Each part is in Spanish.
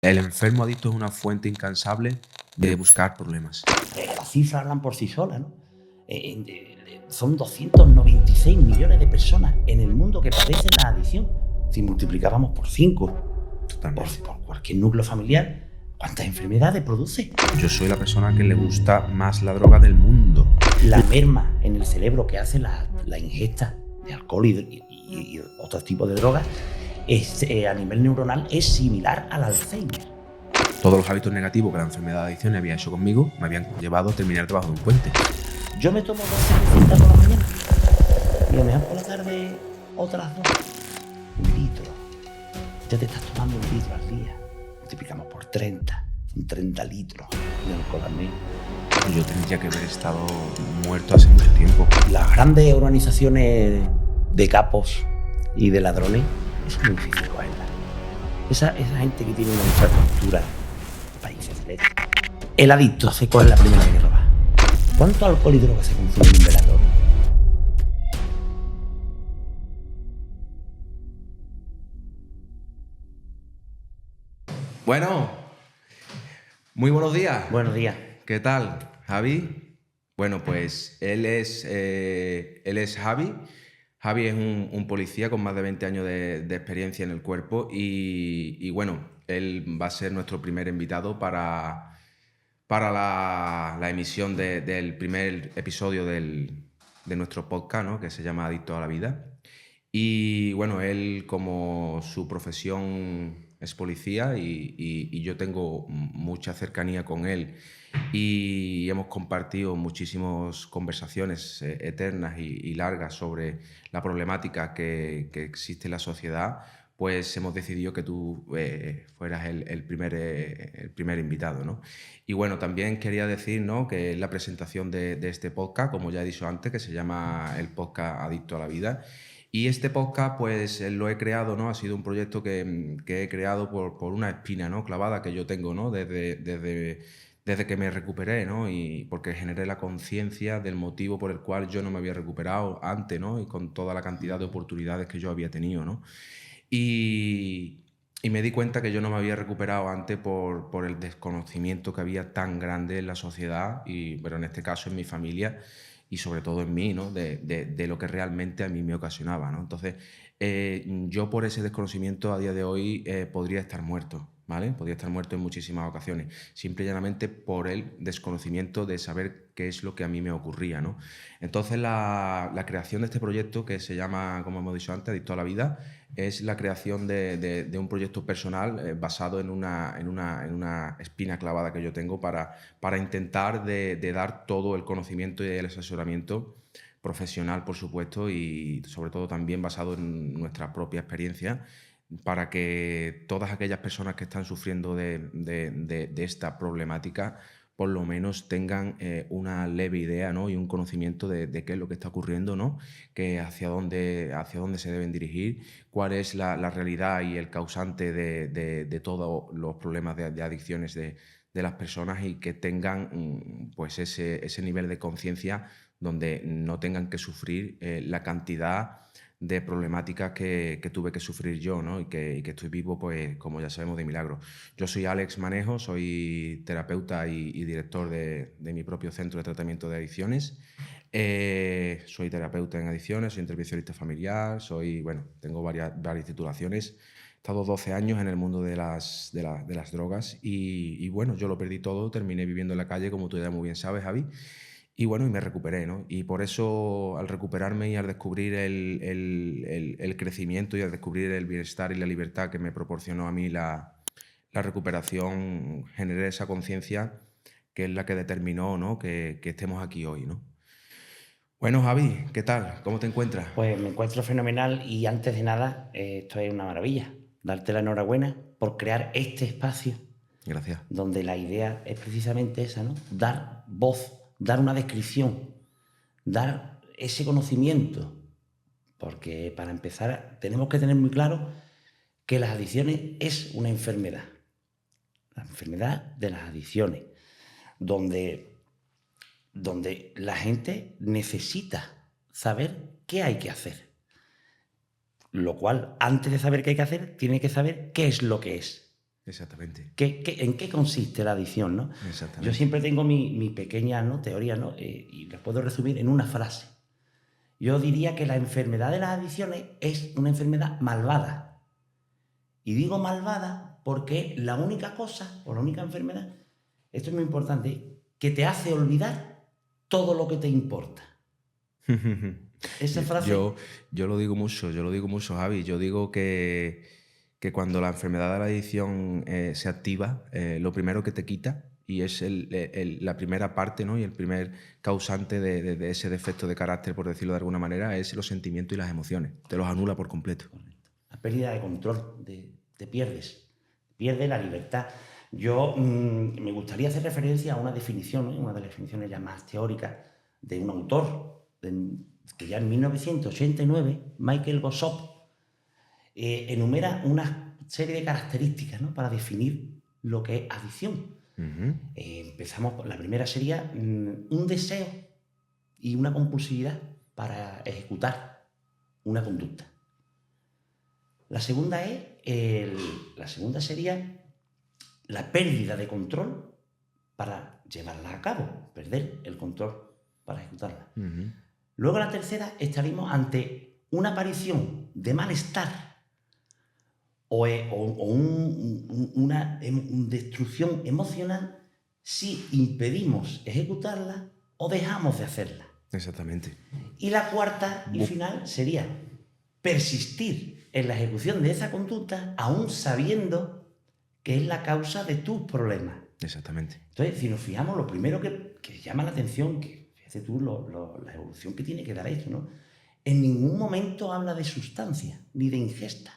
El enfermo adicto es una fuente incansable de buscar problemas. Las cifras hablan por sí solas, ¿no? Son 296 millones de personas en el mundo que padecen la adicción. Si multiplicábamos por 5, por cualquier núcleo familiar, ¿cuántas enfermedades produce? Yo soy la persona que le gusta más la droga del mundo. La merma en el cerebro que hace la ingesta de alcohol y otros tipos de drogas a nivel neuronal es similar al Alzheimer. Todos los hábitos negativos que la enfermedad de adicción había hecho conmigo me habían llevado a terminar debajo de un puente. Yo me tomo 2 cervecitas por la mañana y a lo mejor por la tarde otras 2. 1 litro. Ya te estás tomando 1 litro al día. Multiplicamos por 30. Son 30 litros de alcohol al mes. Yo tendría que haber estado muerto hace mucho tiempo. Las grandes organizaciones de capos y de ladrones, eso es muy difícil cogerlas. Esa gente que tiene una infraestructura, países celestes. El adicto se coge la primera vez que roba. ¿Cuánto alcohol y droga se consume en un velador? Bueno, muy buenos días. Buenos días. ¿Qué tal, Javi? Bueno, pues él es Javi. Javi es un policía con más de 20 años de experiencia en el cuerpo y bueno, él va a ser nuestro primer invitado para la emisión del primer episodio de nuestro podcast, ¿no? Que se llama Adicto a la Vida. Y bueno, él, como su profesión es policía y yo tengo mucha cercanía con él y hemos compartido muchísimas conversaciones eternas y largas sobre la problemática que existe en la sociedad, pues hemos decidido que tú fueras el primer invitado, ¿no? Y bueno, también quería decir, ¿no?, que es la presentación de este podcast, como ya he dicho antes, que se llama el podcast Adicto a la Vida. Y este podcast, pues lo he creado, ¿no? Ha sido un proyecto que he creado por una espina, ¿no?, clavada que yo tengo, ¿no?, desde que me recuperé, ¿no? Y porque generé la conciencia del motivo por el cual yo no me había recuperado antes, ¿no? Y con toda la cantidad de oportunidades que yo había tenido, ¿no? Y me di cuenta que yo no me había recuperado antes por el desconocimiento que había tan grande en la sociedad, pero en este caso en mi familia y sobre todo en mí, ¿no?, de lo que realmente a mí me ocasionaba, ¿no? Entonces, yo por ese desconocimiento a día de hoy podría estar muerto, ¿vale? Podría estar muerto en muchísimas ocasiones, simple y llanamente por el desconocimiento de saber qué es lo que a mí me ocurría, ¿no? Entonces, la creación de este proyecto, que se llama, como hemos dicho antes, Adicto a la Vida, es la creación de un proyecto personal basado en una espina clavada que yo tengo para intentar de dar todo el conocimiento y el asesoramiento profesional, por supuesto, y sobre todo también basado en nuestra propia experiencia, para que todas aquellas personas que están sufriendo de esta problemática por lo menos tengan una leve idea, ¿no?, y un conocimiento de qué es lo que está ocurriendo, ¿no?, que hacia dónde se deben dirigir, cuál es la realidad y el causante de todos los problemas de adicciones de las personas, y que tengan pues ese nivel de conciencia donde no tengan que sufrir la cantidad de problemáticas que tuve que sufrir yo, ¿no?, y que estoy vivo, pues como ya sabemos, de milagro. Yo soy Alex Manejo, soy terapeuta y director de mi propio centro de tratamiento de adicciones. Soy terapeuta en adicciones, soy intervencionista familiar, tengo varias titulaciones. He estado 12 años en el mundo de las drogas y bueno, yo lo perdí todo, terminé viviendo en la calle, como tú ya muy bien sabes, Javi. Y bueno, y me recuperé, ¿no? Y por eso, al recuperarme y al descubrir el crecimiento y al descubrir el bienestar y la libertad que me proporcionó a mí la recuperación, generé esa conciencia que es la que determinó, ¿no?, que estemos aquí hoy, ¿no? Bueno, Javi, ¿qué tal? ¿Cómo te encuentras? Pues me encuentro fenomenal y antes de nada, esto es una maravilla. Darte la enhorabuena por crear este espacio. Gracias. Donde la idea es precisamente esa, ¿no? Dar voz, dar una descripción, dar ese conocimiento. Porque para empezar tenemos que tener muy claro que las adicciones es una enfermedad. La enfermedad de las adicciones, donde la gente necesita saber qué hay que hacer. Lo cual, antes de saber qué hay que hacer, tiene que saber qué es lo que es. Exactamente. ¿En qué consiste la adicción, ¿no? Exactamente. Yo siempre tengo mi pequeña, ¿no?, teoría, ¿no? Y la puedo resumir en una frase. Yo diría que la enfermedad de las adicciones es una enfermedad malvada. Y digo malvada porque la única cosa, o la única enfermedad, esto es muy importante, que te hace olvidar todo lo que te importa. Esa frase... Yo lo digo mucho, Javi. Yo digo que cuando la enfermedad de la adicción se activa, lo primero que te quita, y es la primera parte, ¿no?, y el primer causante de ese defecto de carácter, por decirlo de alguna manera, es los sentimientos y las emociones. Te los anula por completo. Correcto. La pérdida de control, te pierdes la libertad. Yo me gustaría hacer referencia a una definición, ¿no?, una de las definiciones ya más teóricas de un autor, que ya en 1989, Michael Gosop, enumera una serie de características, ¿no?, para definir lo que es adicción. Empezamos, la primera sería un deseo y una compulsividad para ejecutar una conducta. La segunda sería la pérdida de control para llevarla a cabo, perder el control para ejecutarla. Luego la tercera estaríamos ante una aparición de malestar o una destrucción emocional si impedimos ejecutarla o dejamos de hacerla. Exactamente. Y la cuarta y final sería persistir en la ejecución de esa conducta aún sabiendo que es la causa de tus problemas. Exactamente. Entonces, si nos fijamos, lo primero que llama la atención, que fíjate tú la evolución que tiene que dar esto, ¿no? En ningún momento habla de sustancia ni de ingesta.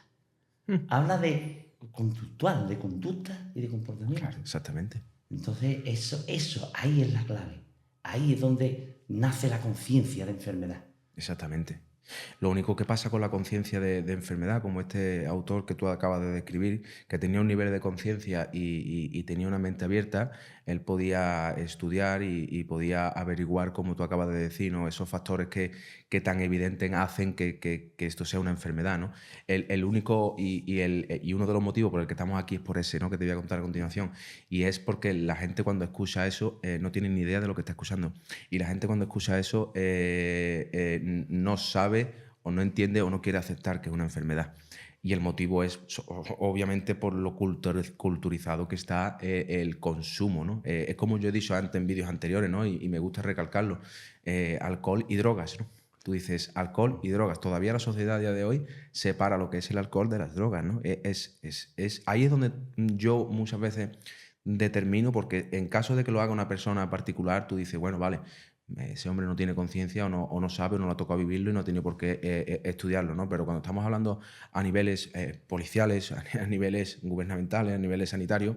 Habla de conductual, de conducta y de comportamiento. Claro, exactamente. Entonces, eso, ahí es la clave. Ahí es donde nace la conciencia de enfermedad. Exactamente. Lo único que pasa con la conciencia de enfermedad, como este autor que tú acabas de describir, que tenía un nivel de conciencia y tenía una mente abierta, él podía estudiar y podía averiguar, como tú acabas de decir, ¿no?, esos factores que tan evidentes hacen que esto sea una enfermedad, ¿no? El único y uno de los motivos por el que estamos aquí es por ese, ¿no?, que te voy a contar a continuación. Y es porque la gente cuando escucha eso no tiene ni idea de lo que está escuchando. Y la gente cuando escucha eso no sabe o no entiende o no quiere aceptar que es una enfermedad. Y el motivo es, obviamente, por lo culturizado que está el consumo, ¿no? Es como yo he dicho antes en vídeos anteriores, ¿no?, y me gusta recalcarlo, alcohol y drogas, ¿no? Tú dices alcohol y drogas. Todavía la sociedad a día de hoy separa lo que es el alcohol de las drogas, ¿no? Ahí es donde yo muchas veces determino, porque en caso de que lo haga una persona particular, tú dices, bueno, vale, ese hombre no tiene conciencia o no sabe o no le ha tocado vivirlo y no tiene por qué estudiarlo, ¿no? Pero cuando estamos hablando a niveles policiales, a niveles gubernamentales, a niveles sanitarios,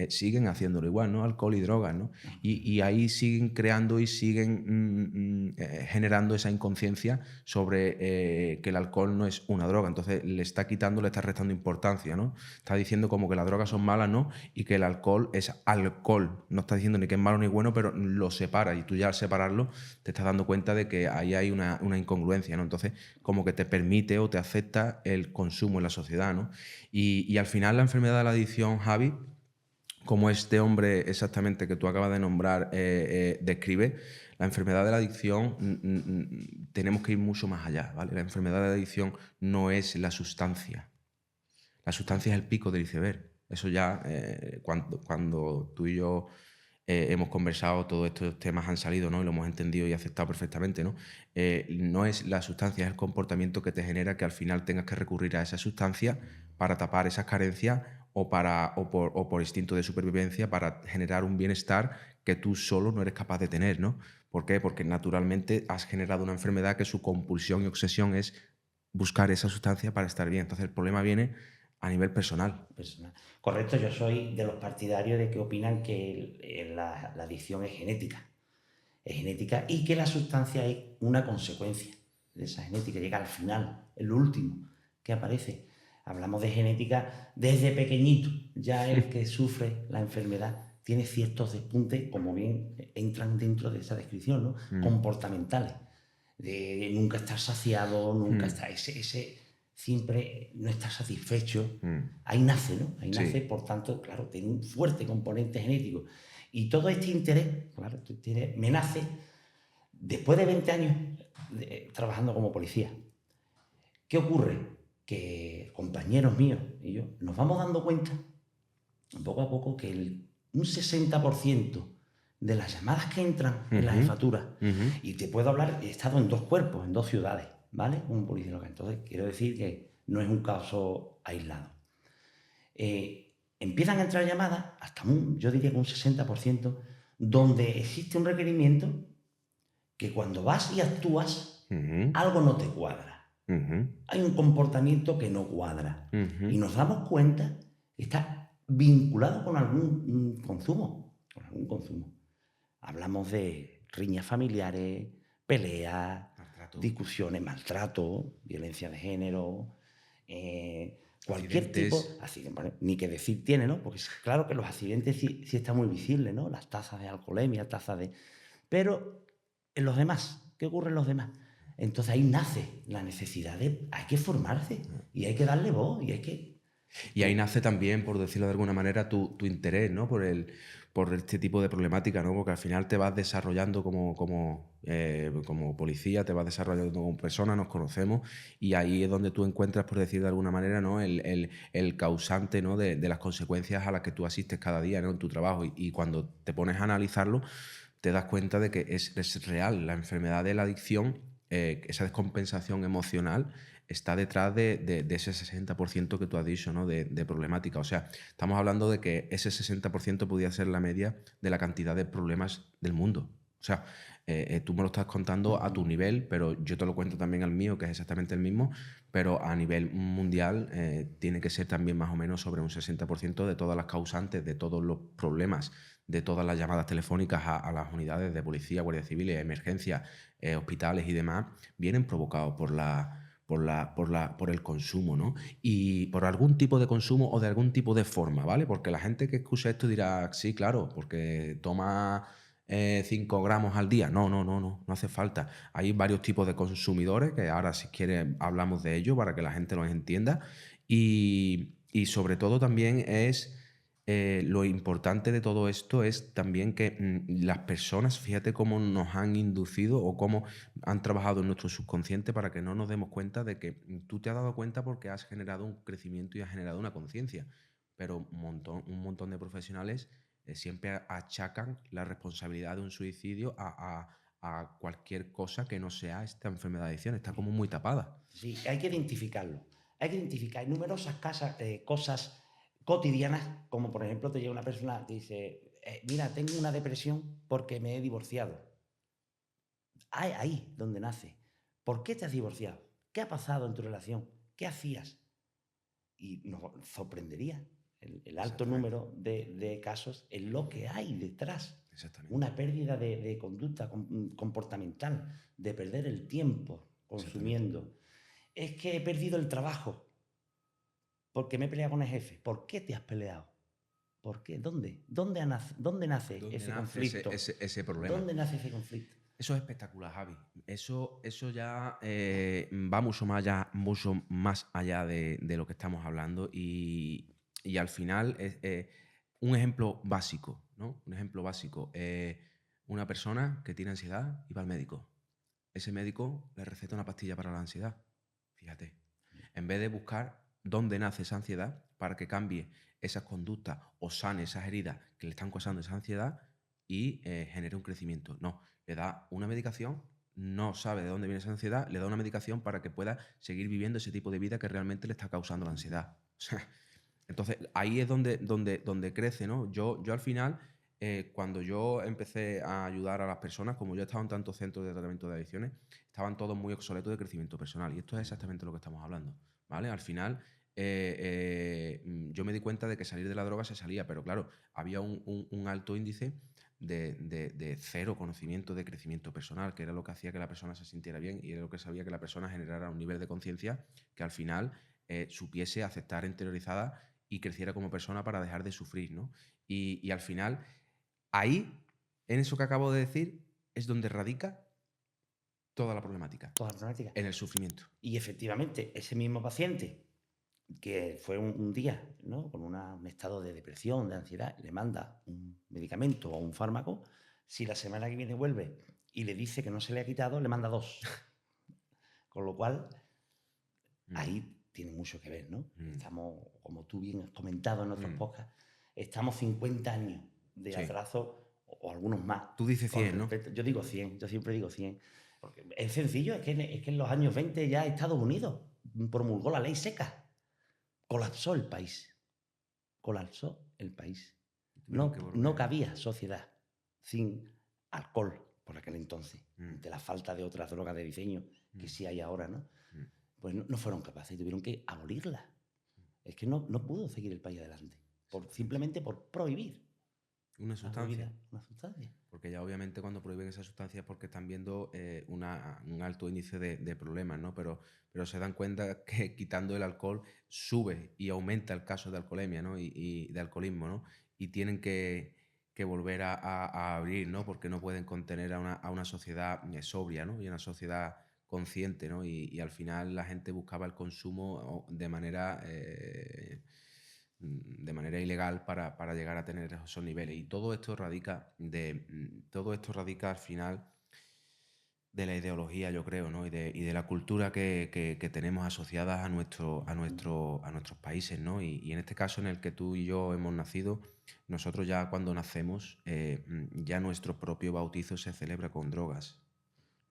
siguen haciéndolo igual, ¿no? Alcohol y drogas, ¿no? Y ahí siguen creando y siguen generando esa inconsciencia sobre que el alcohol no es una droga. Entonces le está restando importancia, ¿no? Está diciendo como que las drogas son malas, ¿no? Y que el alcohol es alcohol. No está diciendo ni que es malo ni bueno, pero lo separa. Y tú ya al separarlo te estás dando cuenta de que ahí hay una incongruencia, ¿no? Entonces como que te permite o te acepta el consumo en la sociedad, ¿no? Y al final la enfermedad de la adicción, Javi, como este hombre exactamente que tú acabas de nombrar describe, la enfermedad de la adicción tenemos que ir mucho más allá, ¿vale? La enfermedad de la adicción no es la sustancia. La sustancia es el pico del iceberg. Eso ya, cuando tú y yo hemos conversado, todos estos temas han salido, ¿no?, y lo hemos entendido y aceptado perfectamente, ¿no? No es la sustancia, es el comportamiento que te genera que al final tengas que recurrir a esa sustancia para tapar esas carencias o por instinto de supervivencia para generar un bienestar que tú solo no eres capaz de tener, ¿no? ¿Por qué? Porque naturalmente has generado una enfermedad que su compulsión y obsesión es buscar esa sustancia para estar bien. Entonces el problema viene a nivel personal. Correcto, yo soy de los partidarios de que opinan que la adicción es genética. Es genética y que la sustancia es una consecuencia de esa genética. Llega al final, el último que aparece. Hablamos de genética desde pequeñito. Ya el que sufre la enfermedad tiene ciertos despuntes, como bien entran dentro de esa descripción, ¿no? Comportamentales. De nunca estar saciado, nunca estar... siempre no está satisfecho. Mm. Ahí nace, ¿no? Ahí Sí. nace, por tanto, claro, tiene un fuerte componente genético. Y todo este interés, claro, me nace después de 20 años trabajando como policía. ¿Qué ocurre? Que compañeros míos y yo nos vamos dando cuenta, poco a poco, que un 60% de las llamadas que entran en la jefatura, y te puedo hablar, he estado en 2 cuerpos, en 2 ciudades, ¿vale? Un policía local. Entonces, quiero decir que no es un caso aislado. Empiezan a entrar llamadas, yo diría que un 60%, donde existe un requerimiento que cuando vas y actúas, algo no te cuadra. Hay un comportamiento que no cuadra. Y nos damos cuenta que está vinculado con algún consumo. Hablamos de riñas familiares, peleas, discusiones, maltrato, violencia de género, cualquier tipo. Bueno, ni que decir tiene, ¿no? Porque claro que los accidentes sí están muy visibles, ¿no? Las tasas de alcoholemia, Pero en los demás, ¿qué ocurre en los demás? Entonces ahí nace la necesidad hay que formarse y hay que darle voz y hay que... Y ahí nace también, por decirlo de alguna manera, tu interés, ¿no? Por este tipo de problemática, ¿no? Porque al final te vas desarrollando como policía, te vas desarrollando como persona, nos conocemos, y ahí es donde tú encuentras, por decir de alguna manera, ¿no? El causante, ¿no? de las consecuencias a las que tú asistes cada día, ¿no? En tu trabajo. Y cuando te pones a analizarlo, te das cuenta de que es real. La enfermedad de la adicción, esa descompensación emocional, está detrás de ese 60% que tú has dicho, ¿no? de problemática. O sea, estamos hablando de que ese 60% podría ser la media de la cantidad de problemas del mundo. O sea, tú me lo estás contando a tu nivel, pero yo te lo cuento también al mío, que es exactamente el mismo, pero a nivel mundial tiene que ser también más o menos sobre un 60% de todas las causantes, de todos los problemas, de todas las llamadas telefónicas a las unidades de policía, guardia civil, emergencias, hospitales y demás, vienen provocados por el consumo, ¿no? Y por algún tipo de consumo o de algún tipo de forma, ¿vale? Porque la gente que escucha esto dirá, sí, claro, porque toma 5 gramos al día. No hace falta. Hay varios tipos de consumidores, que ahora si quieres hablamos de ello para que la gente los entienda. Y sobre todo también es... lo importante de todo esto es también que las personas, fíjate cómo nos han inducido o cómo han trabajado en nuestro subconsciente para que no nos demos cuenta de que tú te has dado cuenta porque has generado un crecimiento y has generado una conciencia, pero un montón de profesionales siempre achacan la responsabilidad de un suicidio a cualquier cosa que no sea esta enfermedad de adicción. Está como muy tapada. Sí, hay que identificarlo. Hay que identificar numerosas cosas cotidianas, como por ejemplo te llega una persona que dice, mira, tengo una depresión porque me he divorciado. Ahí donde nace. ¿Por qué te has divorciado? ¿Qué ha pasado en tu relación? ¿Qué hacías? Y nos sorprendería el alto número de casos en lo que hay detrás. Una pérdida de conducta comportamental, de perder el tiempo consumiendo. Es que he perdido el trabajo porque me he peleado con el jefe. ¿Por qué te has peleado? ¿Por qué? ¿Dónde nace ese conflicto? Ese problema. ¿Dónde nace ese conflicto? Eso es espectacular, Javi. Eso ya va mucho más allá de lo que estamos hablando y al final es un ejemplo básico, ¿no? Un ejemplo básico. Una persona que tiene ansiedad y va al médico. Ese médico le receta una pastilla para la ansiedad. Fíjate. En vez de buscar dónde nace esa ansiedad para que cambie esas conductas o sane esas heridas que le están causando esa ansiedad y genere un crecimiento. No, le da una medicación, no sabe de dónde viene esa ansiedad, le da una medicación para que pueda seguir viviendo ese tipo de vida que realmente le está causando la ansiedad. O sea, entonces ahí es donde crece, ¿no? Yo al final, cuando yo empecé a ayudar a las personas, como yo he estado en tantos centros de tratamiento de adicciones, estaban todos muy obsoletos de crecimiento personal. Y esto es exactamente lo que estamos hablando, ¿vale? Al final, yo me di cuenta de que salir de la droga se salía, pero claro, había un alto índice de cero conocimiento de crecimiento personal, que era lo que hacía que la persona se sintiera bien y era lo que sabía que la persona generara un nivel de conciencia que al final supiese aceptar interiorizada y creciera como persona para dejar de sufrir, ¿no? Y al final, ahí, en eso que acabo de decir, es donde radica Toda la problemática. toda la problemática. En el sufrimiento. Y efectivamente, ese mismo paciente, que fue un día, ¿no?, con un estado de depresión, de ansiedad, le manda un medicamento o un fármaco, si la semana que viene vuelve y le dice que no se le ha quitado, le manda 2. Con lo cual, ahí tiene mucho que ver, ¿no? Estamos, como tú bien has comentado en otros podcasts, estamos 50 años de Sí. atraso, o algunos más. Tú dices 100, ¿no? Yo digo 100, yo siempre digo 100. Porque es sencillo, es que en los años 20 ya Estados Unidos promulgó la ley seca. Colapsó el país. Colapsó el país. No cabía sociedad sin alcohol por aquel entonces, de la falta de otras drogas de diseño que sí hay ahora, ¿no? Pues no fueron capaces y tuvieron que abolirla. Es que no pudo seguir el país adelante, simplemente por prohibir una sustancia. Una sustancia. Porque ya obviamente cuando prohíben esas sustancias es porque están viendo un alto índice de problemas, ¿no? Pero se dan cuenta que quitando el alcohol sube y aumenta el caso de alcoholemia, ¿no? Y de alcoholismo, ¿no? Y tienen que volver a abrir, ¿no? Porque no pueden contener a una sociedad sobria, ¿no? Y una sociedad consciente, ¿no? Y al final la gente buscaba el consumo de manera ilegal para llegar a tener esos niveles. Y todo esto radica al final de la ideología, yo creo, ¿no? Y de la cultura que tenemos asociadas a nuestros países, ¿no? Y en este caso en el que tú y yo hemos nacido, nosotros ya cuando nacemos, ya nuestro propio bautizo se celebra con drogas.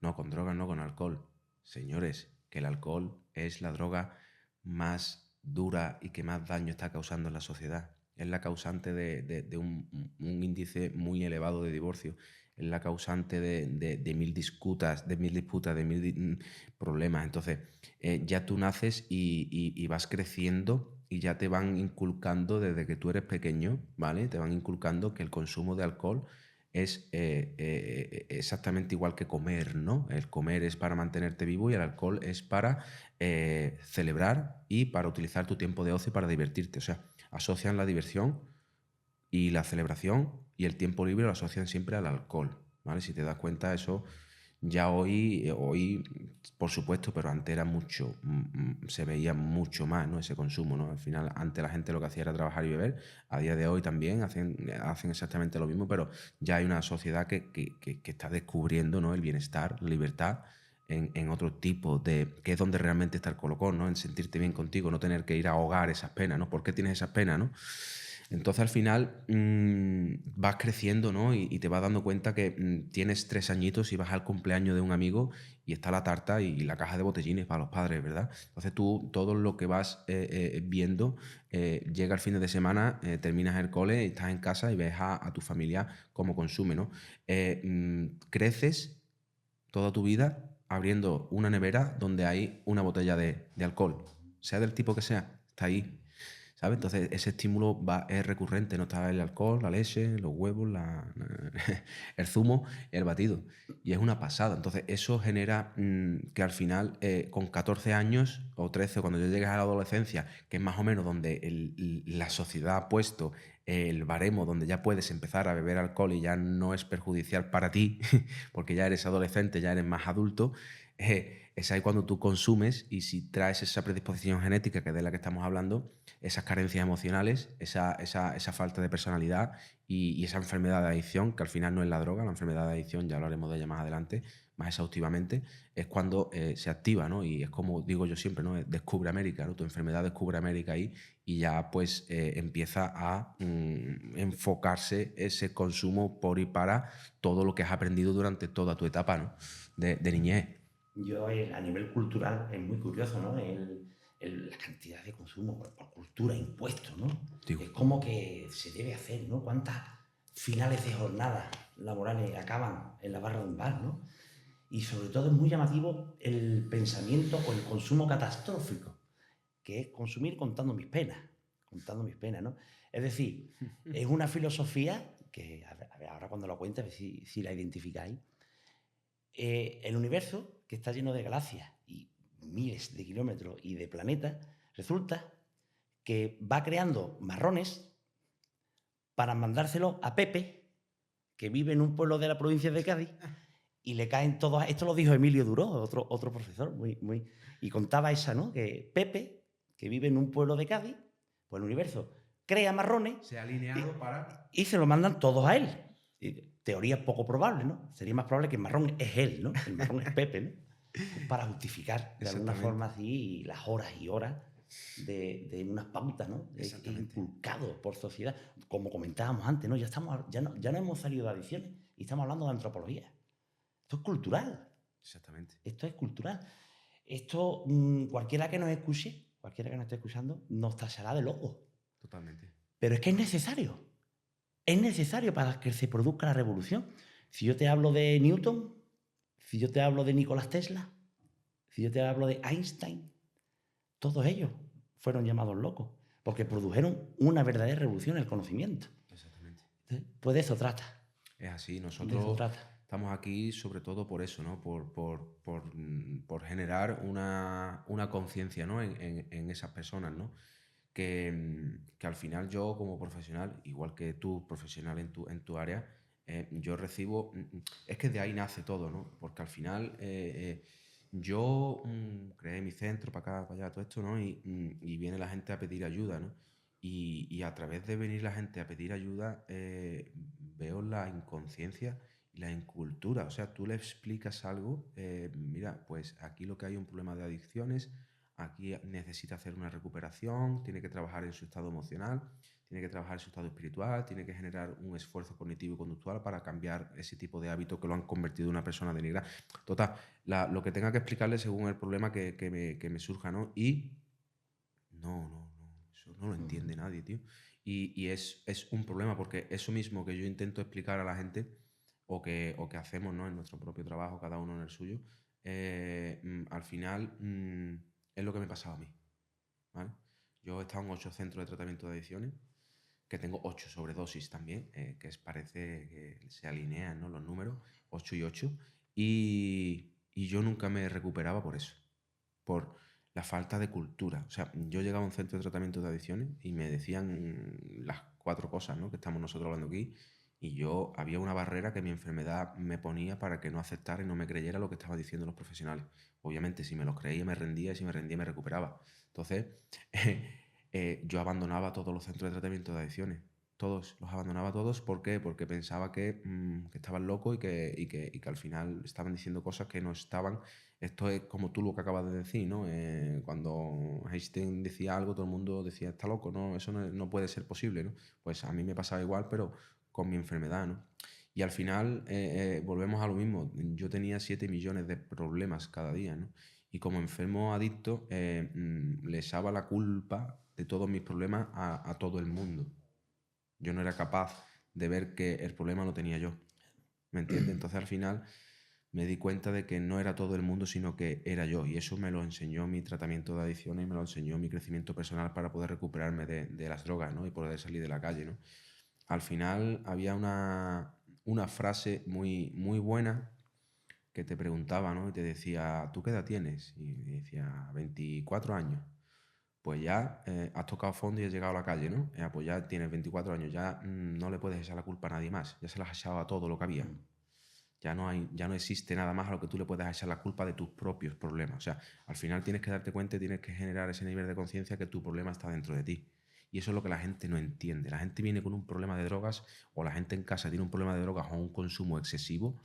No, con drogas, no con alcohol. Señores, que el alcohol es la droga más dura y que más daño está causando en la sociedad. Es la causante de un índice muy elevado de divorcio. Es la causante de mil disputas, de mil problemas. Entonces, ya tú naces y vas creciendo y ya te van inculcando desde que tú eres pequeño, ¿vale? Te van inculcando que el consumo de alcohol es exactamente igual que comer, ¿no? El comer es para mantenerte vivo y el alcohol es para celebrar y para utilizar tu tiempo de ocio para divertirte. O sea, asocian la diversión y la celebración y el tiempo libre lo asocian siempre al alcohol, ¿vale? Si te das cuenta, eso ya hoy por supuesto, pero antes era mucho, se veía mucho más, ¿no? Ese consumo, ¿no? Al final, antes la gente lo que hacía era trabajar y beber. A día de hoy también hacen exactamente lo mismo, pero ya hay una sociedad que está descubriendo, ¿no?, el bienestar, la libertad en otro tipo de... que es donde realmente está el colocón, ¿no? En sentirte bien contigo, no tener que ir a ahogar esas penas, ¿no? ¿Por qué tienes esas penas, no? Entonces al final vas creciendo, ¿no? Y te vas dando cuenta que tienes 3 añitos y vas al cumpleaños de un amigo y está la tarta y la caja de botellines para los padres, ¿verdad? Entonces tú todo lo que vas viendo, llega el fin de semana, terminas el cole, estás en casa y ves a tu familia cómo consume, ¿no? Creces toda tu vida abriendo una nevera donde hay una botella de alcohol, sea del tipo que sea, está ahí. ¿Sabes? Entonces ese estímulo es recurrente, no está el alcohol, la leche, los huevos, el zumo, el batido. Y es una pasada. Entonces eso genera que al final, con 14 años o 13, cuando ya llegues a la adolescencia, que es más o menos donde la sociedad ha puesto el baremo, donde ya puedes empezar a beber alcohol y ya no es perjudicial para ti, porque ya eres adolescente, ya eres más adulto, es ahí cuando tú consumes, y si traes esa predisposición genética, que es de la que estamos hablando, esas carencias emocionales, esa falta de personalidad y esa enfermedad de adicción, que al final no es la droga, la enfermedad de adicción, ya hablaremos de ella más adelante, más exhaustivamente, es cuando se activa, ¿no? Y es como digo yo siempre, ¿no? Descubre América, ¿no? Tu enfermedad descubre América ahí y ya pues empieza a enfocarse ese consumo por y para todo lo que has aprendido durante toda tu etapa, ¿no?, de niñez. Yo, a nivel cultural, es muy curioso, ¿no? La cantidad de consumo por cultura, impuestos, ¿no? Digo. Es como que se debe hacer, ¿no? ¿Cuántas finales de jornada laborales acaban en la barra de un bar, ¿no? Y sobre todo es muy llamativo el pensamiento o el consumo catastrófico, que es consumir contando mis penas, ¿no? Es decir, es una filosofía que, a ver, ahora cuando lo cuente, a ver si la identificáis. El universo, que está lleno de galaxias y miles de kilómetros y de planetas, resulta que va creando marrones para mandárselo a Pepe, que vive en un pueblo de la provincia de Cádiz, y le caen todos. Esto lo dijo Emilio Duró, otro profesor, y contaba esa, ¿no? Que Pepe, que vive en un pueblo de Cádiz, pues el universo crea marrones Se ha alineado para... y se lo mandan todos a él. Teoría poco probable, ¿no? Sería más probable que el marrón es él, ¿no? El marrón es Pepe, ¿no? Pues para justificar de alguna forma así las horas y horas de unas pautas, ¿no? Es inculcado por sociedad. Como comentábamos antes, ¿no? Ya no hemos salido de adicciones y estamos hablando de antropología. Esto es cultural. Exactamente. Esto es cultural. Esto, cualquiera que nos escuche, cualquiera que nos esté escuchando, nos tachará de locos. Totalmente. Pero es que es necesario. Es necesario para que se produzca la revolución. Si yo te hablo de Newton, si yo te hablo de Nikola Tesla, si yo te hablo de Einstein, todos ellos fueron llamados locos, porque produjeron una verdadera revolución en el conocimiento. Exactamente. Pues de eso trata. Es así, nosotros estamos aquí sobre todo por eso, ¿no? Por generar una conciencia, ¿no? en esas personas, ¿no? Que al final yo como profesional, igual que tú profesional en tu área, yo recibo... Es que de ahí nace todo, ¿no? Porque al final yo creé mi centro para acá, para allá, todo esto, ¿no? Y viene la gente a pedir ayuda, ¿no? Y a través de venir la gente a pedir ayuda, veo la inconsciencia y la incultura. O sea, tú le explicas algo, mira, pues aquí lo que hay es un problema de adicciones, aquí necesita hacer una recuperación, tiene que trabajar en su estado emocional, tiene que trabajar en su estado espiritual, tiene que generar un esfuerzo cognitivo y conductual para cambiar ese tipo de hábito que lo han convertido en una persona denigrada. Total, lo que tenga que explicarle según el problema que me surja, ¿no? Y no, eso no lo entiende nadie, tío. Y es un problema porque eso mismo que yo intento explicar a la gente o que hacemos, ¿no? En nuestro propio trabajo, cada uno en el suyo, al final es lo que me pasaba a mí, ¿vale? Yo he estado en 8 centros de tratamiento de adicciones, que tengo 8 sobredosis también, parece que se alinean, ¿no? Los números, 8 y 8, y yo nunca me recuperaba por eso, por la falta de cultura. O sea, yo llegaba a un centro de tratamiento de adicciones y me decían las 4 cosas, ¿no? Que estamos nosotros hablando aquí, y yo había una barrera que mi enfermedad me ponía para que no aceptara y no me creyera lo que estaban diciendo los profesionales. Obviamente, si me los creía, me rendía, y si me rendía, me recuperaba. Entonces, yo abandonaba todos los centros de tratamiento de adicciones. Todos, los abandonaba todos. ¿Por qué? Porque pensaba que estaban locos y que al final estaban diciendo cosas que no estaban. Esto es como tú lo que acabas de decir, ¿no? Cuando Einstein decía algo, todo el mundo decía, está loco, ¿no? Eso no puede ser posible, ¿no? Pues a mí me pasaba igual, pero con mi enfermedad, ¿no? Y al final volvemos a lo mismo. Yo tenía 7 millones de problemas cada día, ¿no? Y como enfermo adicto, le echaba la culpa de todos mis problemas a todo el mundo. Yo no era capaz de ver que el problema lo tenía yo. ¿Me entiendes? Entonces al final me di cuenta de que no era todo el mundo, sino que era yo. Y eso me lo enseñó mi tratamiento de adicciones y me lo enseñó mi crecimiento personal para poder recuperarme de las drogas, ¿no? Y poder salir de la calle, ¿no? Al final había una frase muy buena que te preguntaba, ¿no? Y te decía, ¿tú qué edad tienes? Y decía, 24 años. Pues ya has tocado fondo y has llegado a la calle, ¿no? Pues ya tienes 24 años, ya no le puedes echar la culpa a nadie más, ya se la has echado a todo lo que había. Ya no existe nada más a lo que tú le puedas echar la culpa de tus propios problemas. O sea, al final tienes que darte cuenta y tienes que generar ese nivel de conciencia que tu problema está dentro de ti. Y eso es lo que la gente no entiende. La gente viene con un problema de drogas o la gente en casa tiene un problema de drogas o un consumo excesivo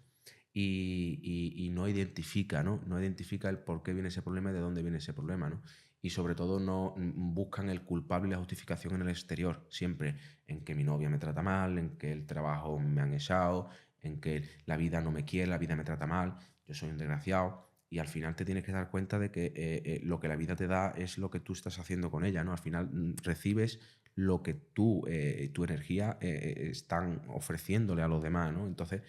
y no identifica, ¿no? No identifica el por qué viene ese problema y de dónde viene ese problema, ¿no? Y sobre todo no buscan el culpable y la justificación en el exterior, siempre en que mi novia me trata mal, en que el trabajo me han echado, en que la vida no me quiere, la vida me trata mal, yo soy un desgraciado. Y al final te tienes que dar cuenta de que lo que la vida te da es lo que tú estás haciendo con ella, ¿no? Al final recibes lo que tú, tu energía, están ofreciéndole a los demás, ¿no? Entonces,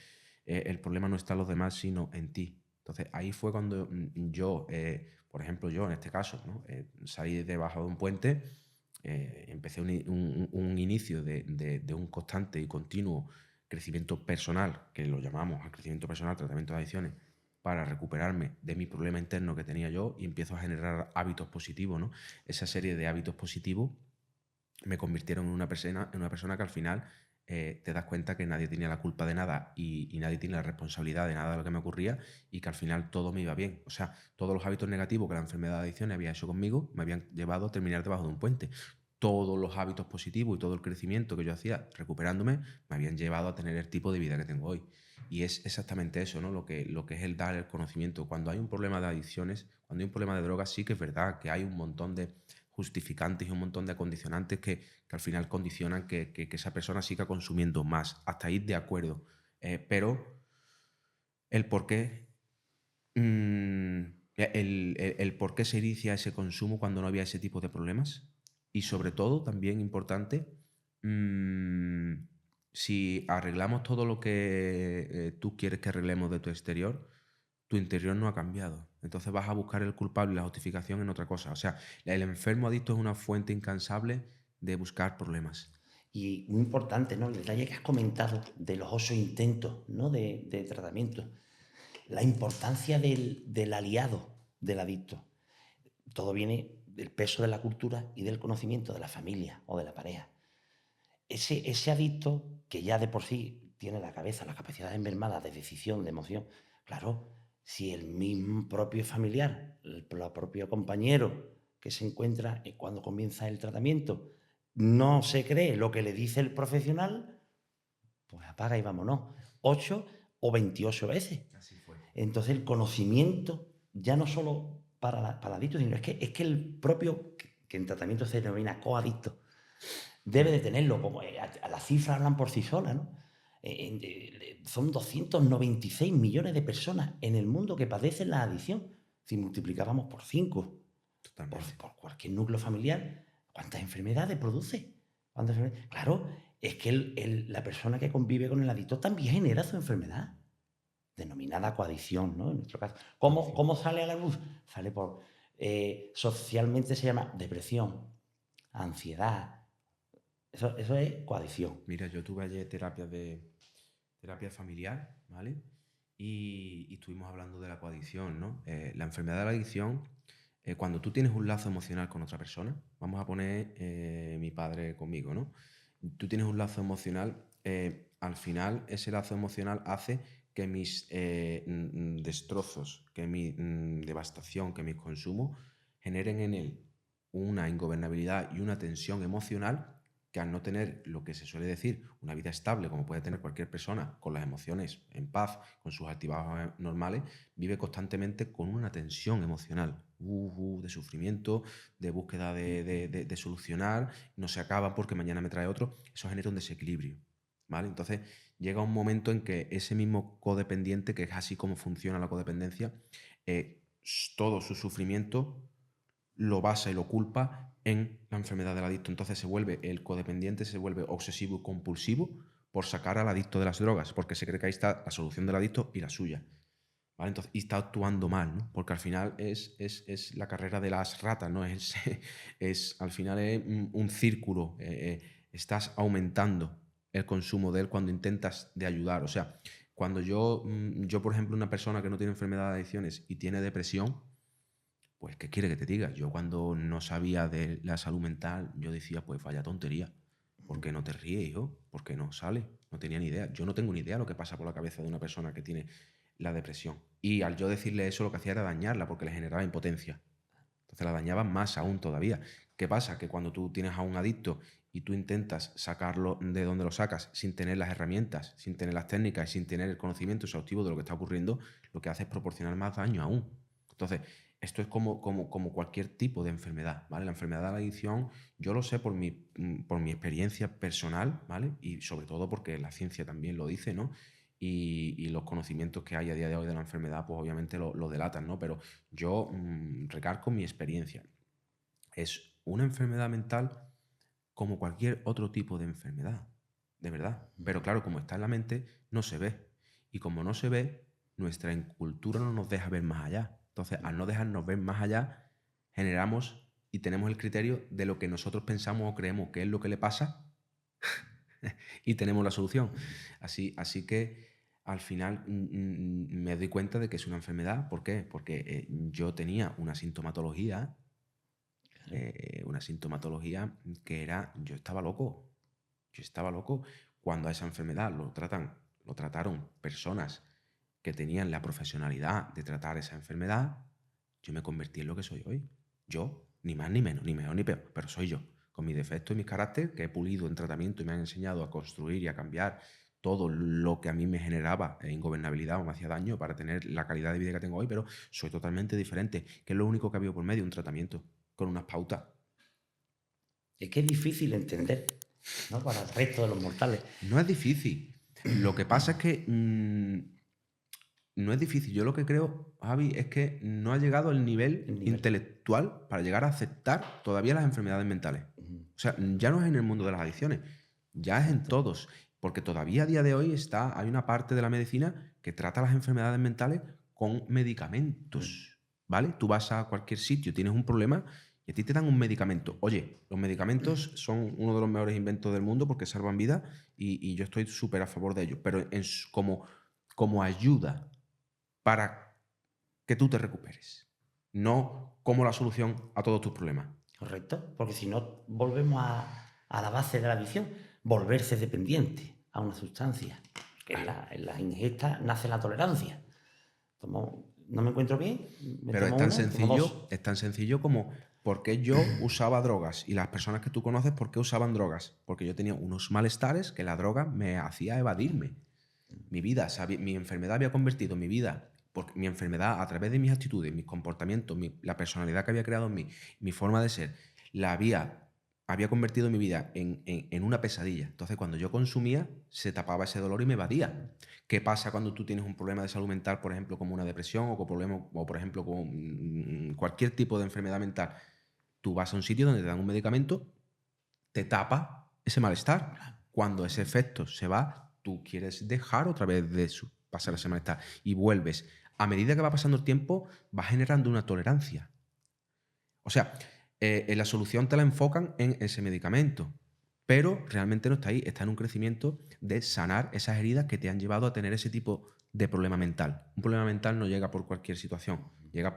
el problema no está en los demás, sino en ti. Entonces, ahí fue cuando yo, por ejemplo, yo en este caso, ¿no? Salí debajo de un puente, empecé un inicio de un constante y continuo crecimiento personal, que lo llamamos al crecimiento personal, tratamiento de adicciones, para recuperarme de mi problema interno que tenía yo y empiezo a generar hábitos positivos, ¿no? Esa serie de hábitos positivos me convirtieron en una persona que al final te das cuenta que nadie tenía la culpa de nada y nadie tiene la responsabilidad de nada de lo que me ocurría y que al final todo me iba bien. O sea, todos los hábitos negativos que la enfermedad de adicción había hecho conmigo me habían llevado a terminar debajo de un puente. Todos los hábitos positivos y todo el crecimiento que yo hacía recuperándome me habían llevado a tener el tipo de vida que tengo hoy. Y es exactamente eso, ¿no? Lo que es el dar el conocimiento. Cuando hay un problema de adicciones, cuando hay un problema de drogas, sí que es verdad que hay un montón de justificantes y un montón de condicionantes que al final condicionan que esa persona siga consumiendo más. Hasta ahí de acuerdo. Pero el por qué, el por qué se inicia ese consumo cuando no había ese tipo de problemas. Y sobre todo, también importante, mm, si arreglamos todo lo que tú quieres que arreglemos de tu exterior, tu interior no ha cambiado. Entonces vas a buscar el culpable y la justificación en otra cosa. O sea, el enfermo adicto es una fuente incansable de buscar problemas. Y muy importante, ¿no? El detalle que has comentado de los 8 intentos, ¿no? de tratamiento. La importancia del aliado del adicto. Todo viene del peso de la cultura y del conocimiento de la familia o de la pareja. Ese adicto que ya de por sí tiene la cabeza, la capacidad mermada de decisión, de emoción, claro, si el mismo propio familiar, el propio compañero que se encuentra cuando comienza el tratamiento, no se cree lo que le dice el profesional, pues apaga y vámonos. 8 o 28 veces. Así fue. Entonces el conocimiento, ya no solo para adictos, sino es que el propio, que en tratamiento se denomina coadicto, debe de tenerlo, como las cifras hablan por sí solas, ¿no? Son 296 millones de personas en el mundo que padecen la adicción. Si multiplicábamos por 5, Totalmente. por cualquier núcleo familiar, ¿cuántas enfermedades produce? Claro, es que la persona que convive con el adicto también genera su enfermedad, denominada coadicción, ¿no? En nuestro caso. ¿Cómo sale a la luz? Sale por, socialmente se llama depresión, ansiedad. Eso es coadicción. Mira, yo tuve ayer terapia familiar, ¿vale? Y estuvimos hablando de la coadicción, ¿no? La enfermedad de la adicción, cuando tú tienes un lazo emocional con otra persona, vamos a poner mi padre conmigo, ¿no? Tú tienes un lazo emocional, al final ese lazo emocional hace que mis destrozos, que mi devastación, que mis consumos generen en él una ingobernabilidad y una tensión emocional que al no tener lo que se suele decir, una vida estable, como puede tener cualquier persona, con las emociones en paz, con sus altibajos normales, vive constantemente con una tensión emocional, de sufrimiento, de búsqueda de solucionar, no se acaba porque mañana me trae otro, eso genera un desequilibrio. ¿Vale? Entonces llega un momento en que ese mismo codependiente, que es así como funciona la codependencia, todo su sufrimiento lo basa y lo culpa en la enfermedad del adicto. Entonces el codependiente se vuelve obsesivo y compulsivo por sacar al adicto de las drogas, porque se cree que ahí está la solución del adicto y la suya. ¿Vale? Entonces, y está actuando mal, ¿no? Porque al final es la carrera de las ratas, ¿no? Al final es un círculo. Estás aumentando el consumo de él cuando intentas de ayudar. O sea, cuando yo, por ejemplo, una persona que no tiene enfermedad de adicciones y tiene depresión, pues, ¿qué quiere que te diga? Yo cuando no sabía de la salud mental, yo decía, pues vaya tontería. ¿Por qué no te ríes, hijo? ¿Por qué no sale? No tenía ni idea. Yo no tengo ni idea lo que pasa por la cabeza de una persona que tiene la depresión. Y al yo decirle eso, lo que hacía era dañarla porque le generaba impotencia. Entonces la dañaba más aún todavía. ¿Qué pasa? Que cuando tú tienes a un adicto y tú intentas sacarlo de donde lo sacas sin tener las herramientas, sin tener las técnicas y sin tener el conocimiento exhaustivo de lo que está ocurriendo, lo que hace es proporcionar más daño aún. Entonces, esto es como cualquier tipo de enfermedad, ¿vale? La enfermedad de la adicción, yo lo sé por mi experiencia personal, ¿vale? Y sobre todo porque la ciencia también lo dice, ¿no? Y los conocimientos que hay a día de hoy de la enfermedad, pues obviamente lo delatan, ¿no? Pero yo recargo mi experiencia. Es una enfermedad mental como cualquier otro tipo de enfermedad, de verdad. Pero claro, como está en la mente, no se ve. Y como no se ve, nuestra cultura no nos deja ver más allá. Entonces, al no dejarnos ver más allá, generamos y tenemos el criterio de lo que nosotros pensamos o creemos que es lo que le pasa y tenemos la solución. Así que al final me doy cuenta de que es una enfermedad. ¿Por qué? Porque yo tenía una sintomatología que era, yo estaba loco. Yo estaba loco cuando a esa enfermedad lo trataron personas que tenían la profesionalidad de tratar esa enfermedad, yo me convertí en lo que soy hoy. Yo, ni más ni menos, ni mejor ni peor, pero soy yo, con mis defectos y mis caracteres que he pulido en tratamiento y me han enseñado a construir y a cambiar todo lo que a mí me generaba ingobernabilidad o me hacía daño para tener la calidad de vida que tengo hoy, pero soy totalmente diferente, que es lo único que ha habido por medio, un tratamiento con unas pautas. Es que es difícil entender, ¿no? Para el resto de los mortales. No es difícil. Lo que pasa es que no es difícil. Yo lo que creo, Javi, es que no ha llegado el nivel intelectual para llegar a aceptar todavía las enfermedades mentales. O sea, ya no es en el mundo de las adicciones, ya es en todos. Porque todavía a día de hoy hay una parte de la medicina que trata las enfermedades mentales con medicamentos, ¿vale? Tú vas a cualquier sitio, tienes un problema y a ti te dan un medicamento. Oye, los medicamentos son uno de los mejores inventos del mundo porque salvan vidas y yo estoy súper a favor de ellos. Pero como ayuda para que tú te recuperes, no como la solución a todos tus problemas. Correcto, porque si no volvemos a la base de la adicción, volverse dependiente a una sustancia. En la ingesta nace la tolerancia. No me encuentro bien, Pero es tan sencillo como ¿por qué yo usaba drogas? Y las personas que tú conoces, ¿por qué usaban drogas? Porque yo tenía unos malestares que la droga me hacía evadirme. Mi vida, mi enfermedad había convertido mi vida, porque mi enfermedad a través de mis actitudes, mis comportamientos, la personalidad que había creado en mí, mi forma de ser, había convertido mi vida en una pesadilla. Entonces, cuando yo consumía, se tapaba ese dolor y me evadía. ¿Qué pasa cuando tú tienes un problema de salud mental, por ejemplo, como una depresión o por ejemplo, con cualquier tipo de enfermedad mental? Tú vas a un sitio donde te dan un medicamento, te tapa ese malestar. Cuando ese efecto se va, tú quieres dejar otra vez de pasar ese malestar y vuelves. A medida que va pasando el tiempo, va generando una tolerancia. O sea, la solución te la enfocan en ese medicamento, pero realmente no está ahí, está en un crecimiento de sanar esas heridas que te han llevado a tener ese tipo de problema mental. Un problema mental no llega por cualquier situación,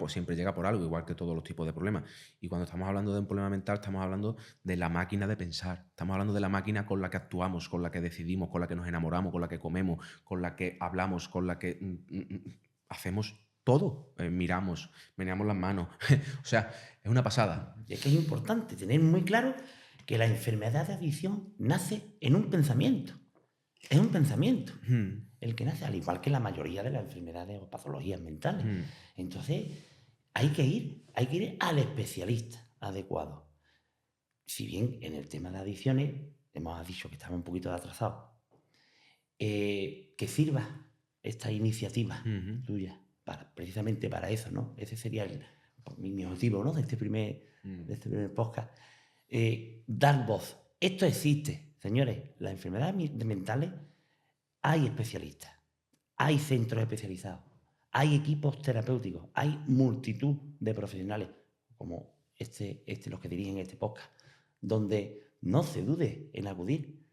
siempre llega por algo, igual que todos los tipos de problemas. Y cuando estamos hablando de un problema mental, estamos hablando de la máquina de pensar, estamos hablando de la máquina con la que actuamos, con la que decidimos, con la que nos enamoramos, con la que comemos, con la que hablamos, con la que hacemos todo. Miramos, meneamos las manos. O sea, es una pasada. Y es que es importante tener muy claro que la enfermedad de adicción nace en un pensamiento. Es un pensamiento el que nace, al igual que la mayoría de las enfermedades o patologías mentales. Entonces, hay que ir al especialista adecuado. Si bien en el tema de adicciones hemos dicho que estamos un poquito atrasados, que sirva esta iniciativa tuya precisamente para eso, ¿no? Ese sería mi objetivo, ¿no? De este primer podcast. Dar voz. Esto existe, señores. Las enfermedades mentales, hay especialistas, hay centros especializados, hay equipos terapéuticos, hay multitud de profesionales, como los que dirigen este podcast, donde no se dude en acudir.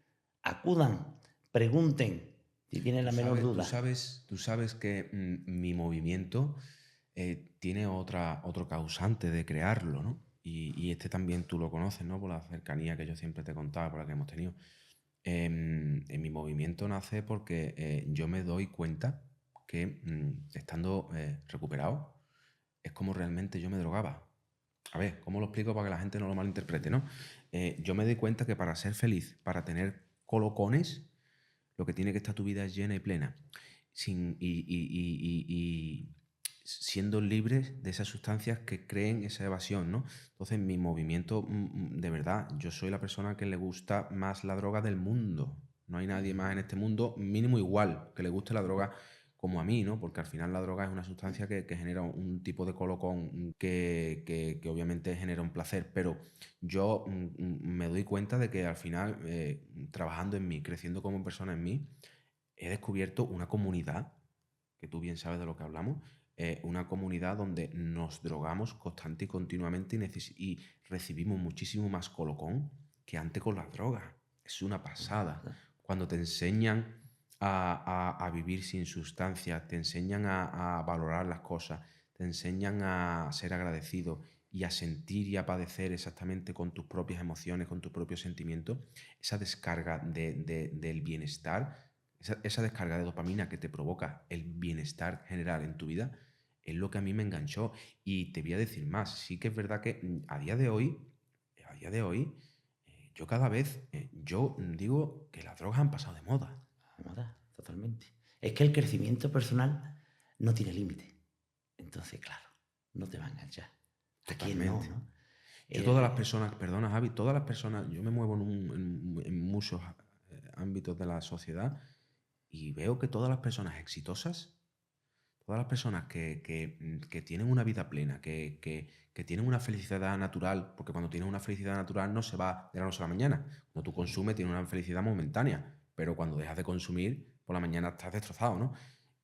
Acudan, pregunten si tienen la menor duda. Tú sabes que mi movimiento tiene otro causante de crearlo, ¿no? Y este también tú lo conoces, ¿no? Por la cercanía que yo siempre te he contado, por la que hemos tenido. En mi movimiento nace porque yo me doy cuenta que estando recuperado es como realmente yo me drogaba. A ver, ¿cómo lo explico para que la gente no lo malinterprete, ¿no? Yo me doy cuenta que para ser feliz, para tener colocones, lo que tiene que estar tu vida es llena y plena. Y siendo libres de esas sustancias que creen esa evasión, ¿no? Entonces, mi movimiento, de verdad, yo soy la persona que le gusta más la droga del mundo. No hay nadie más en este mundo, mínimo igual, que le guste la droga como a mí, ¿no? Porque al final la droga es una sustancia que genera un tipo de colocón que obviamente genera un placer, pero yo me doy cuenta de que al final, trabajando en mí, creciendo como persona en mí, he descubierto una comunidad, que tú bien sabes de lo que hablamos, una comunidad donde nos drogamos constante y continuamente y recibimos muchísimo más colocón que antes con las drogas. Es una pasada. Cuando te enseñan a vivir sin sustancias, te enseñan a valorar las cosas, te enseñan a ser agradecido, y a sentir y a padecer exactamente con tus propias emociones, con tus propios sentimientos, esa descarga del bienestar, esa descarga de dopamina que te provoca el bienestar general en tu vida, es lo que a mí me enganchó. Y te voy a decir más, sí que es verdad que a día de hoy, yo cada vez, yo digo que las drogas han pasado de moda. Moda, totalmente. Es que el crecimiento personal no tiene límite. Entonces, claro, no te va a enganchar. ¿A quién no, Totalmente. no? Yo todas las Eh, personas, perdona Javi, todas las personas, yo me muevo en muchos ámbitos de la sociedad y veo que todas las personas exitosas, todas las personas que tienen una vida plena, que tienen una felicidad natural, porque cuando tienes una felicidad natural no se va de la noche a la mañana. Cuando tú consumes tienes una felicidad momentánea, pero cuando dejas de consumir, por la mañana estás destrozado, ¿no?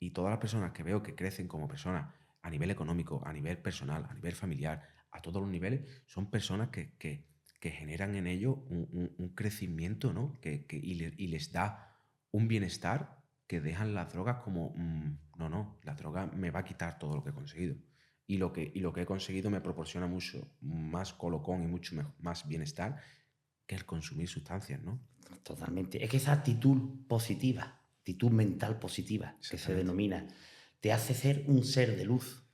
Y todas las personas que veo que crecen como personas a nivel económico, a nivel personal, a nivel familiar, a todos los niveles, son personas que generan en ellos un crecimiento, ¿no? Y les da un bienestar que dejan las drogas como, no, no, la droga me va a quitar todo lo que he conseguido. Y lo que he conseguido me proporciona mucho más colocón y mucho más bienestar que el consumir sustancias, ¿no? Totalmente. Es que esa actitud mental positiva, que se Exactamente. denomina, te hace ser un ser de luz,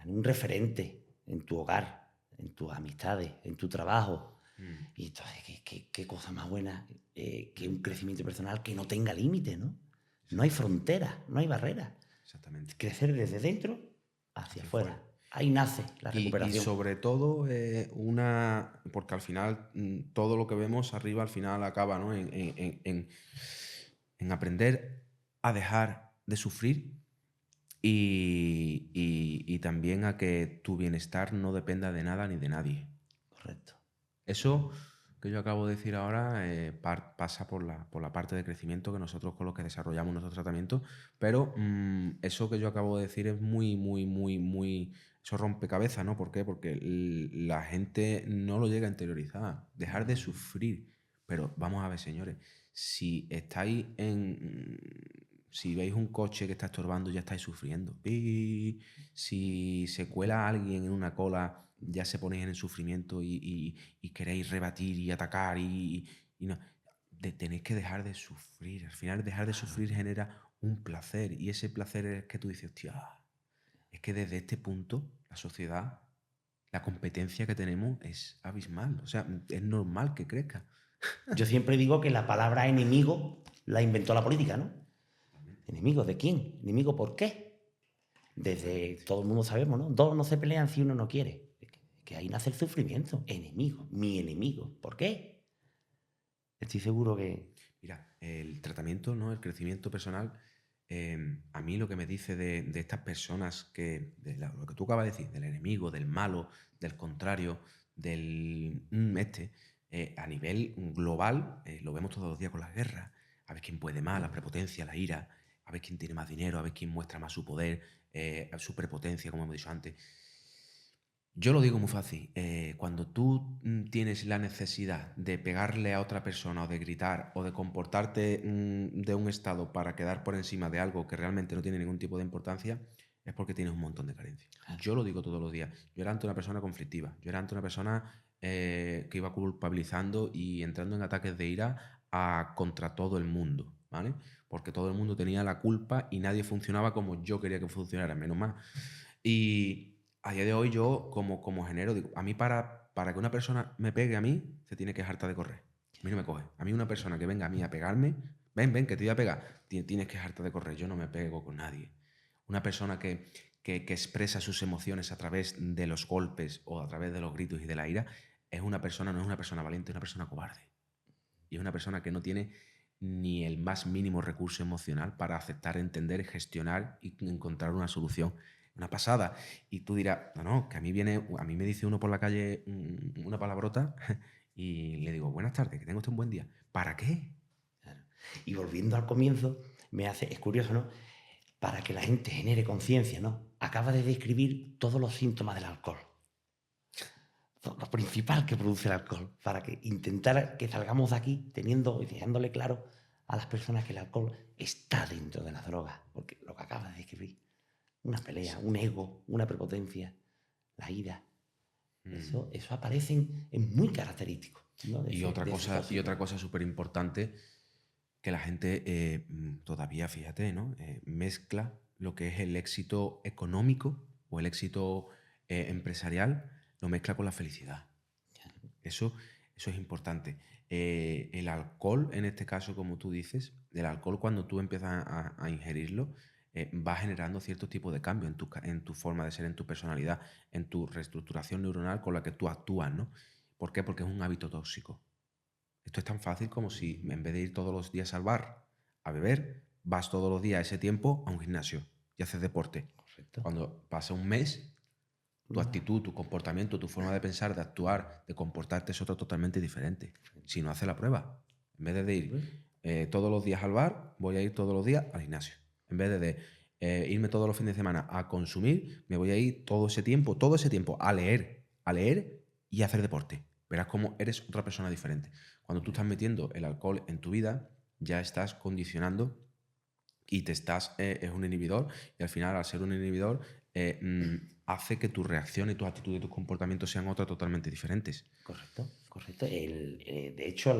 un referente en tu hogar, en tus amistades, en tu trabajo. Mm, Y entonces, qué cosa más buena que mm, un crecimiento personal que no tenga límite, ¿no? No hay exactamente. fronteras, no hay barreras. Exactamente. Crecer desde dentro hacia Hacia afuera. afuera. Ahí nace la Y recuperación. sobre todo, porque al final todo lo que vemos arriba al final acaba, ¿no? En aprender a dejar de sufrir y también a que tu bienestar no dependa de nada ni de nadie. Correcto. Eso que yo acabo de decir ahora pasa por la parte de crecimiento que nosotros con los que desarrollamos nuestros tratamientos, pero eso que yo acabo de decir es muy, muy, muy, muy... Eso rompecabezas, ¿no? ¿Por qué? Porque la gente no lo llega a interiorizar. Dejar de sufrir. Pero vamos a ver, señores, si estáis si veis un coche que está estorbando, ya estáis sufriendo. Y si se cuela alguien en una cola, ya se ponéis en el sufrimiento y queréis rebatir y atacar y no. Tenéis que dejar de sufrir. Al final, dejar de sufrir genera un placer. Y ese placer es que tú dices, hostia, es que desde este punto, la sociedad, la competencia que tenemos es abismal. O sea, es normal que crezca. Yo siempre digo que la palabra enemigo la inventó la política, ¿no? Totalmente. ¿Enemigo de quién? ¿Enemigo por qué? Desde Totalmente. todo el mundo sabemos, ¿no? Dos no se pelean si uno no quiere. Que ahí nace el sufrimiento. Enemigo, mi enemigo. ¿Por qué? Estoy seguro que. Mira, el tratamiento, ¿no? El crecimiento personal, a mí lo que me dice de estas personas lo que tú acabas de decir, del enemigo, del malo, del contrario, del a nivel global, lo vemos todos los días con las guerras, a ver quién puede más, la prepotencia, la ira, a ver quién tiene más dinero, a ver quién muestra más su poder, su prepotencia, como hemos dicho antes. Yo lo digo muy fácil. Cuando tú tienes la necesidad de pegarle a otra persona o de gritar o de comportarte de un estado para quedar por encima de algo que realmente no tiene ningún tipo de importancia, es porque tienes un montón de carencias. Yo lo digo todos los días. Yo era ante una persona conflictiva. Yo era ante una persona que iba culpabilizando y entrando en ataques de ira contra todo el mundo, ¿vale? Porque todo el mundo tenía la culpa y nadie funcionaba como yo quería que funcionara, menos mal. Y a día de hoy yo, como genero, digo, a mí para que una persona me pegue a mí, se tiene que hartar de correr. A mí no me coge. A mí una persona que venga a mí a pegarme, ven, que te voy a pegar, tienes que hartar de correr. Yo no me pego con nadie. Una persona que expresa sus emociones a través de los golpes o a través de los gritos y de la ira, no es una persona valiente, es una persona cobarde. Y es una persona que no tiene ni el más mínimo recurso emocional para aceptar, entender, gestionar y encontrar una solución. Una pasada. Y tú dirás, no, no, que a mí me dice uno por la calle una palabrota y le digo, buenas tardes, que tenga usted un buen día. ¿Para qué? Claro. Y volviendo al comienzo, es curioso, ¿no? Para que la gente genere conciencia, ¿no? Acaba de describir todos los síntomas del alcohol. Lo principal que produce el alcohol, para que intentar que salgamos de aquí teniendo y dejándole claro a las personas que el alcohol está dentro de las drogas, porque lo que acabas de describir, una pelea, un Exactamente. ego, una prepotencia, la ira, Eso aparece, es muy característico, ¿no? Y otra cosa súper importante, que la gente todavía, fíjate, ¿no? Mezcla lo que es el éxito económico o el éxito empresarial, lo mezcla con la felicidad. Eso, eso es importante. El alcohol, en este caso, como tú dices, el alcohol cuando tú empiezas a ingerirlo, va generando cierto tipo de cambio en tu forma de ser, en tu personalidad, en tu reestructuración neuronal con la que tú actúas, ¿no? ¿Por qué? Porque es un hábito tóxico. Esto es tan fácil como si en vez de ir todos los días al bar a beber, vas todos los días ese tiempo a un gimnasio y haces deporte. Correcto. Cuando pasa un mes, tu actitud, tu comportamiento, tu forma de pensar, de actuar, de comportarte es otra totalmente diferente. Si no haces la prueba, en vez de ir todos los días al bar, voy a ir todos los días al gimnasio. En vez de irme todos los fines de semana a consumir, me voy a ir todo ese tiempo a leer y a hacer deporte. Verás cómo eres otra persona diferente. Cuando tú estás metiendo el alcohol en tu vida, ya estás condicionando y es un inhibidor, y al final, al ser un inhibidor, hace que tu reacción y tus actitudes y tus comportamientos sean otras totalmente diferentes. Correcto, correcto. De hecho,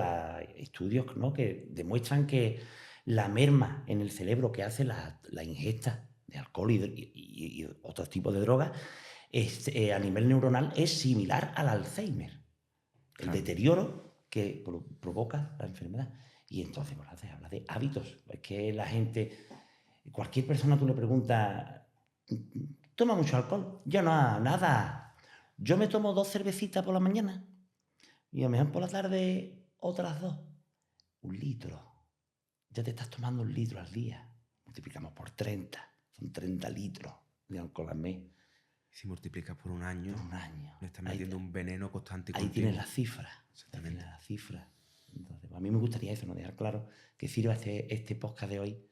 estudios, ¿no?, que demuestran que la merma en el cerebro que hace la ingesta de alcohol y otros tipos de drogas a nivel neuronal es similar al Alzheimer. El Claro. deterioro que provoca la enfermedad. Y entonces, pues, se habla de hábitos. Es que la gente, cualquier persona tú le preguntas, ¿toma mucho alcohol? Yo no, nada. Yo me tomo 2 cervecitas por la mañana y a lo mejor por la tarde otras 2. 1 litro. Ya te estás tomando 1 litro al día. Multiplicamos por 30. Son 30 litros de alcohol al mes. Si multiplicas por un año, Por un año. le estás metiendo un veneno constante y Ahí continuo. tienes la cifra. Exactamente. Tienes la cifra. Entonces, a mí me gustaría eso, ¿no? Dejar claro que sirva este podcast de hoy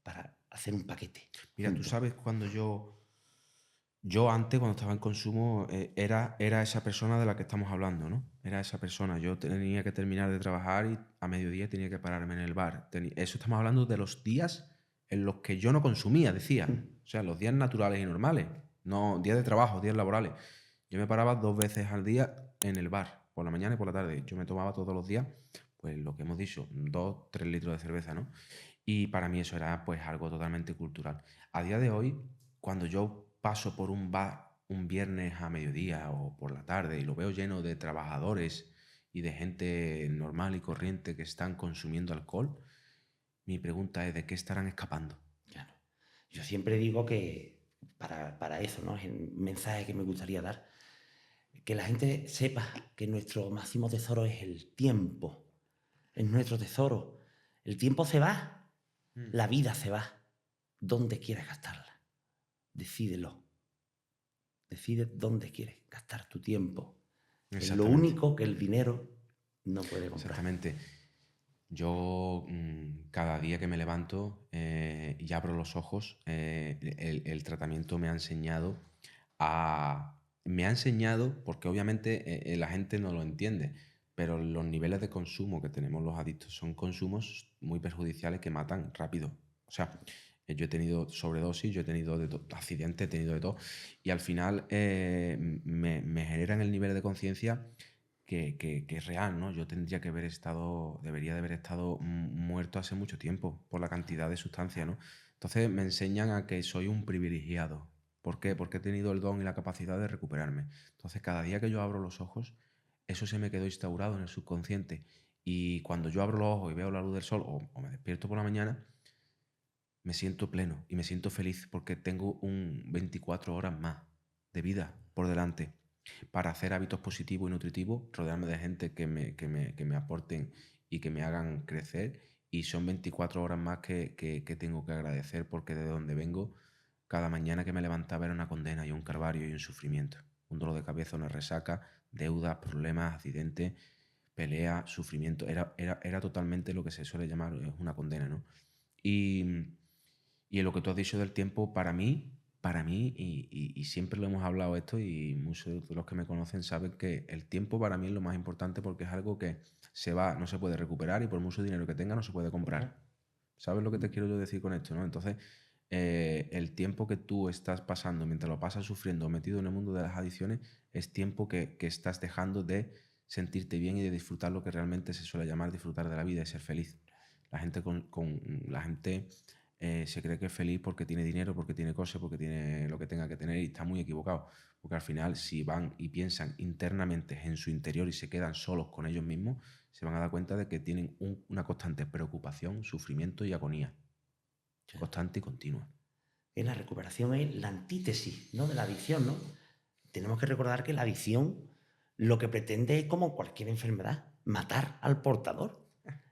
para hacer un paquete. Mira, tú sabes cuando yo antes, cuando estaba en consumo, era esa persona de la que estamos hablando, ¿no? Era esa persona. Yo tenía que terminar de trabajar y a mediodía tenía que pararme en el bar. Eso estamos hablando de los días en los que yo no consumía, decía. O sea, los días naturales y normales. No días de trabajo, días laborales. Yo me paraba 2 veces al día en el bar, por la mañana y por la tarde. Yo me tomaba todos los días, pues lo que hemos dicho, 2, 3 litros de cerveza, ¿no? Y para mí eso era pues algo totalmente cultural. A día de hoy, cuando yo paso por un bar un viernes a mediodía o por la tarde y lo veo lleno de trabajadores y de gente normal y corriente que están consumiendo alcohol, mi pregunta es: ¿de qué estarán escapando? Claro. Yo siempre digo que para eso, ¿no? Es el mensaje que me gustaría dar. Que la gente sepa que nuestro máximo tesoro es el tiempo. Es nuestro tesoro. El tiempo se va. La vida se va. ¿Dónde quieres gastarla? Decídelo. Decide dónde quieres gastar tu tiempo. Es lo único que el dinero no puede comprar. Exactamente. Yo cada día que me levanto y abro los ojos, el tratamiento me ha enseñado porque obviamente la gente no lo entiende, pero los niveles de consumo que tenemos los adictos son consumos muy perjudiciales que matan rápido. O sea, yo he tenido sobredosis, yo he tenido accidentes, he tenido de todo, y al final me generan el nivel de conciencia que es real, ¿no? Yo debería de haber estado muerto hace mucho tiempo por la cantidad de sustancias, ¿no? Entonces me enseñan a que soy un privilegiado. ¿Por qué? Porque he tenido el don y la capacidad de recuperarme. Entonces, cada día que yo abro los ojos, eso se me quedó instaurado en el subconsciente. Y cuando yo abro los ojos y veo la luz del sol o me despierto por la mañana, me siento pleno y me siento feliz porque tengo un 24 horas más de vida por delante para hacer hábitos positivos y nutritivos, rodearme de gente que me aporten y que me hagan crecer. Y son 24 horas más que tengo que agradecer porque de donde vengo, cada mañana que me levantaba era una condena y un calvario y un sufrimiento. Un dolor de cabeza, una resaca, deudas, problemas, accidentes, pelea, sufrimiento. Era totalmente lo que se suele llamar una condena, ¿no? Y, y en lo que tú has dicho del tiempo, y siempre lo hemos hablado esto, y muchos de los que me conocen saben que el tiempo para mí es lo más importante porque es algo que se va, no se puede recuperar y por mucho dinero que tenga no se puede comprar. ¿Sabes lo que te quiero yo decir con esto, no? Entonces, el tiempo que tú estás pasando mientras lo pasas sufriendo metido en el mundo de las adicciones es tiempo que estás dejando de sentirte bien y de disfrutar lo que realmente se suele llamar disfrutar de la vida y ser feliz. La gente, la gente se cree que es feliz porque tiene dinero, porque tiene cosas, porque tiene lo que tenga que tener y está muy equivocado. Porque al final, si van y piensan internamente en su interior y se quedan solos con ellos mismos, se van a dar cuenta de que tienen una constante preocupación, sufrimiento y agonía. Constante y continua. La recuperación es la antítesis, ¿no?, de la adicción, ¿no? Tenemos que recordar que la adicción lo que pretende es, como cualquier enfermedad, matar al portador.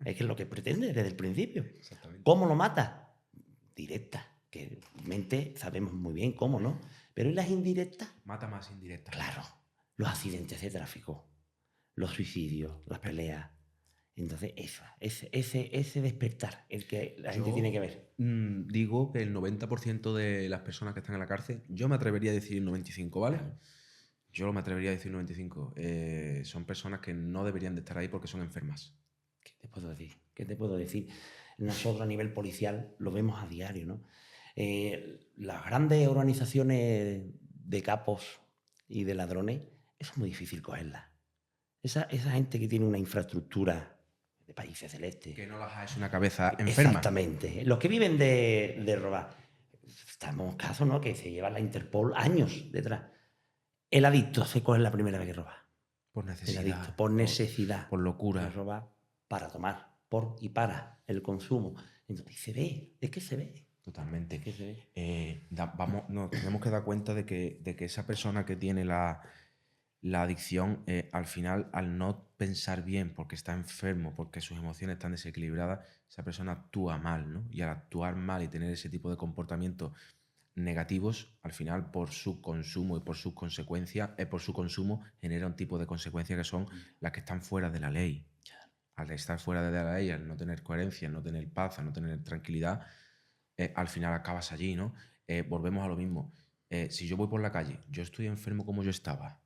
Es que es lo que pretende desde el principio. Exactamente. ¿Cómo lo mata? Directa, que mente sabemos muy bien cómo, ¿no? Pero ¿y las indirectas? Mata más indirectas. Claro, los accidentes de tráfico, los suicidios, las peleas. Entonces, ese despertar, el que la gente tiene que ver. Digo que el 90% de las personas que están en la cárcel, yo me atrevería a decir 95, ¿vale? Yo me atrevería a decir 95. Son personas que no deberían de estar ahí porque son enfermas. ¿Qué te puedo decir? ¿Qué te puedo decir? Nosotros a nivel policial lo vemos a diario, ¿no? Las grandes organizaciones de capos y de ladrones, eso es muy difícil cogerlas. Esa gente que tiene una infraestructura de países celestes. Que no las es una cabeza enferma. Exactamente. Los que viven de robar. Estamos casos, ¿no?, que se lleva la Interpol años detrás. El adicto se coge la primera vez que roba. Por necesidad. El adicto, por necesidad. Por locura. Roba para tomar, por y para el consumo. Entonces, se ve, es que se ve. Totalmente. Es que se ve. Nos tenemos que dar cuenta de que esa persona que tiene la adicción, al final, al no pensar bien porque está enfermo, porque sus emociones están desequilibradas, esa persona actúa mal, ¿no? Y al actuar mal y tener ese tipo de comportamientos negativos, al final, por su consumo y por sus consecuencias, por su consumo, genera un tipo de consecuencias que son las que están fuera de la ley. Al estar fuera de la ley, al no tener coherencia, al no tener paz, al no tener tranquilidad, al final acabas allí, ¿no? Volvemos a lo mismo. Si yo voy por la calle, yo estoy enfermo como yo estaba.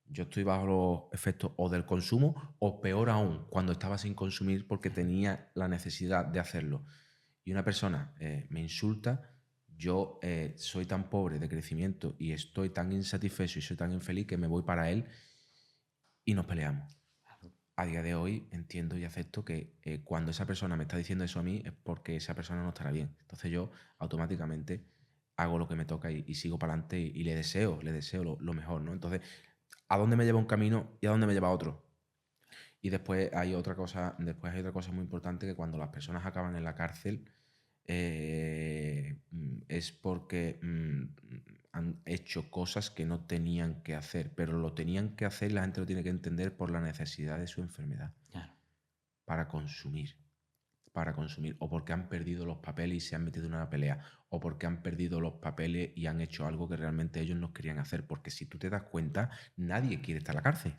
Yo estoy bajo los efectos o del consumo o peor aún, cuando estaba sin consumir porque tenía la necesidad de hacerlo. Y una persona me insulta, yo soy tan pobre de crecimiento y estoy tan insatisfecho y soy tan infeliz que me voy para él y nos peleamos. A día de hoy entiendo y acepto que cuando esa persona me está diciendo eso a mí es porque esa persona no estará bien. Entonces yo automáticamente hago lo que me toca y sigo para adelante y le deseo lo mejor, ¿no? Entonces, ¿a dónde me lleva un camino y a dónde me lleva otro? Y después hay otra cosa muy importante, que cuando las personas acaban en la cárcel es porque han hecho cosas que no tenían que hacer, pero lo tenían que hacer y la gente lo tiene que entender por la necesidad de su enfermedad. Claro. Para consumir, o porque han perdido los papeles y se han metido en una pelea, o porque han perdido los papeles y han hecho algo que realmente ellos no querían hacer, porque si tú te das cuenta, nadie quiere estar en la cárcel.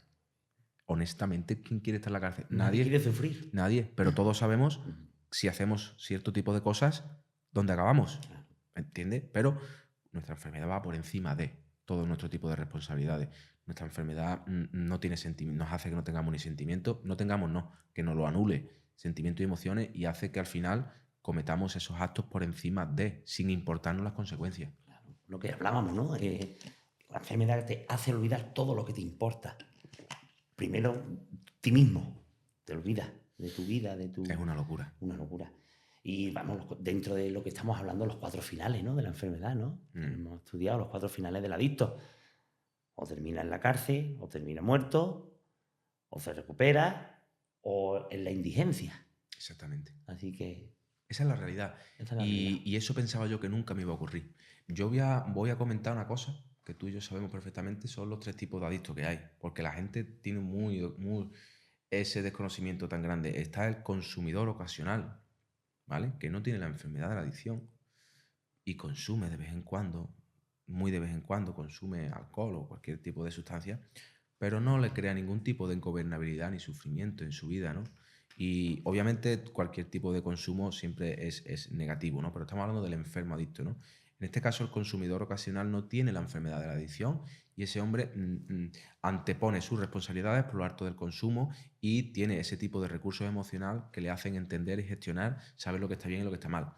Honestamente, ¿quién quiere estar en la cárcel? Nadie quiere sufrir. Nadie, pero todos sabemos si hacemos cierto tipo de cosas, dónde acabamos, ¿entiendes? Pero nuestra enfermedad va por encima de todo nuestro tipo de responsabilidades. Nuestra enfermedad no tiene nos hace que no tengamos ni sentimientos, que nos lo anule, sentimientos y emociones, y hace que al final cometamos esos actos por encima de, sin importarnos las consecuencias. Claro. Lo que hablábamos, ¿no? La enfermedad te hace olvidar todo lo que te importa. Primero, ti mismo. Te olvidas de tu vida, de tu... Es una locura. Una locura. Y vamos, dentro de lo que estamos hablando, los 4 finales, ¿no?, de la enfermedad, ¿no? Hemos estudiado los 4 finales del adicto. O termina en la cárcel, o termina muerto, o se recupera, o en la indigencia. Exactamente. Así que... Esa es la realidad. Y eso pensaba yo que nunca me iba a ocurrir. Yo voy a comentar una cosa que tú y yo sabemos perfectamente, son los 3 tipos de adictos que hay. Porque la gente tiene muy ese desconocimiento tan grande. Está el consumidor ocasional, ¿vale? Que no tiene la enfermedad de la adicción y consume de vez en cuando, muy de vez en cuando, consume alcohol o cualquier tipo de sustancia, pero no le crea ningún tipo de ingobernabilidad ni sufrimiento en su vida, ¿no? Y obviamente cualquier tipo de consumo siempre es negativo, ¿no? Pero estamos hablando del enfermo adicto, ¿no? En este caso, el consumidor ocasional no tiene la enfermedad de la adicción y ese hombre antepone sus responsabilidades por lo alto del consumo y tiene ese tipo de recursos emocionales que le hacen entender y gestionar, saber lo que está bien y lo que está mal.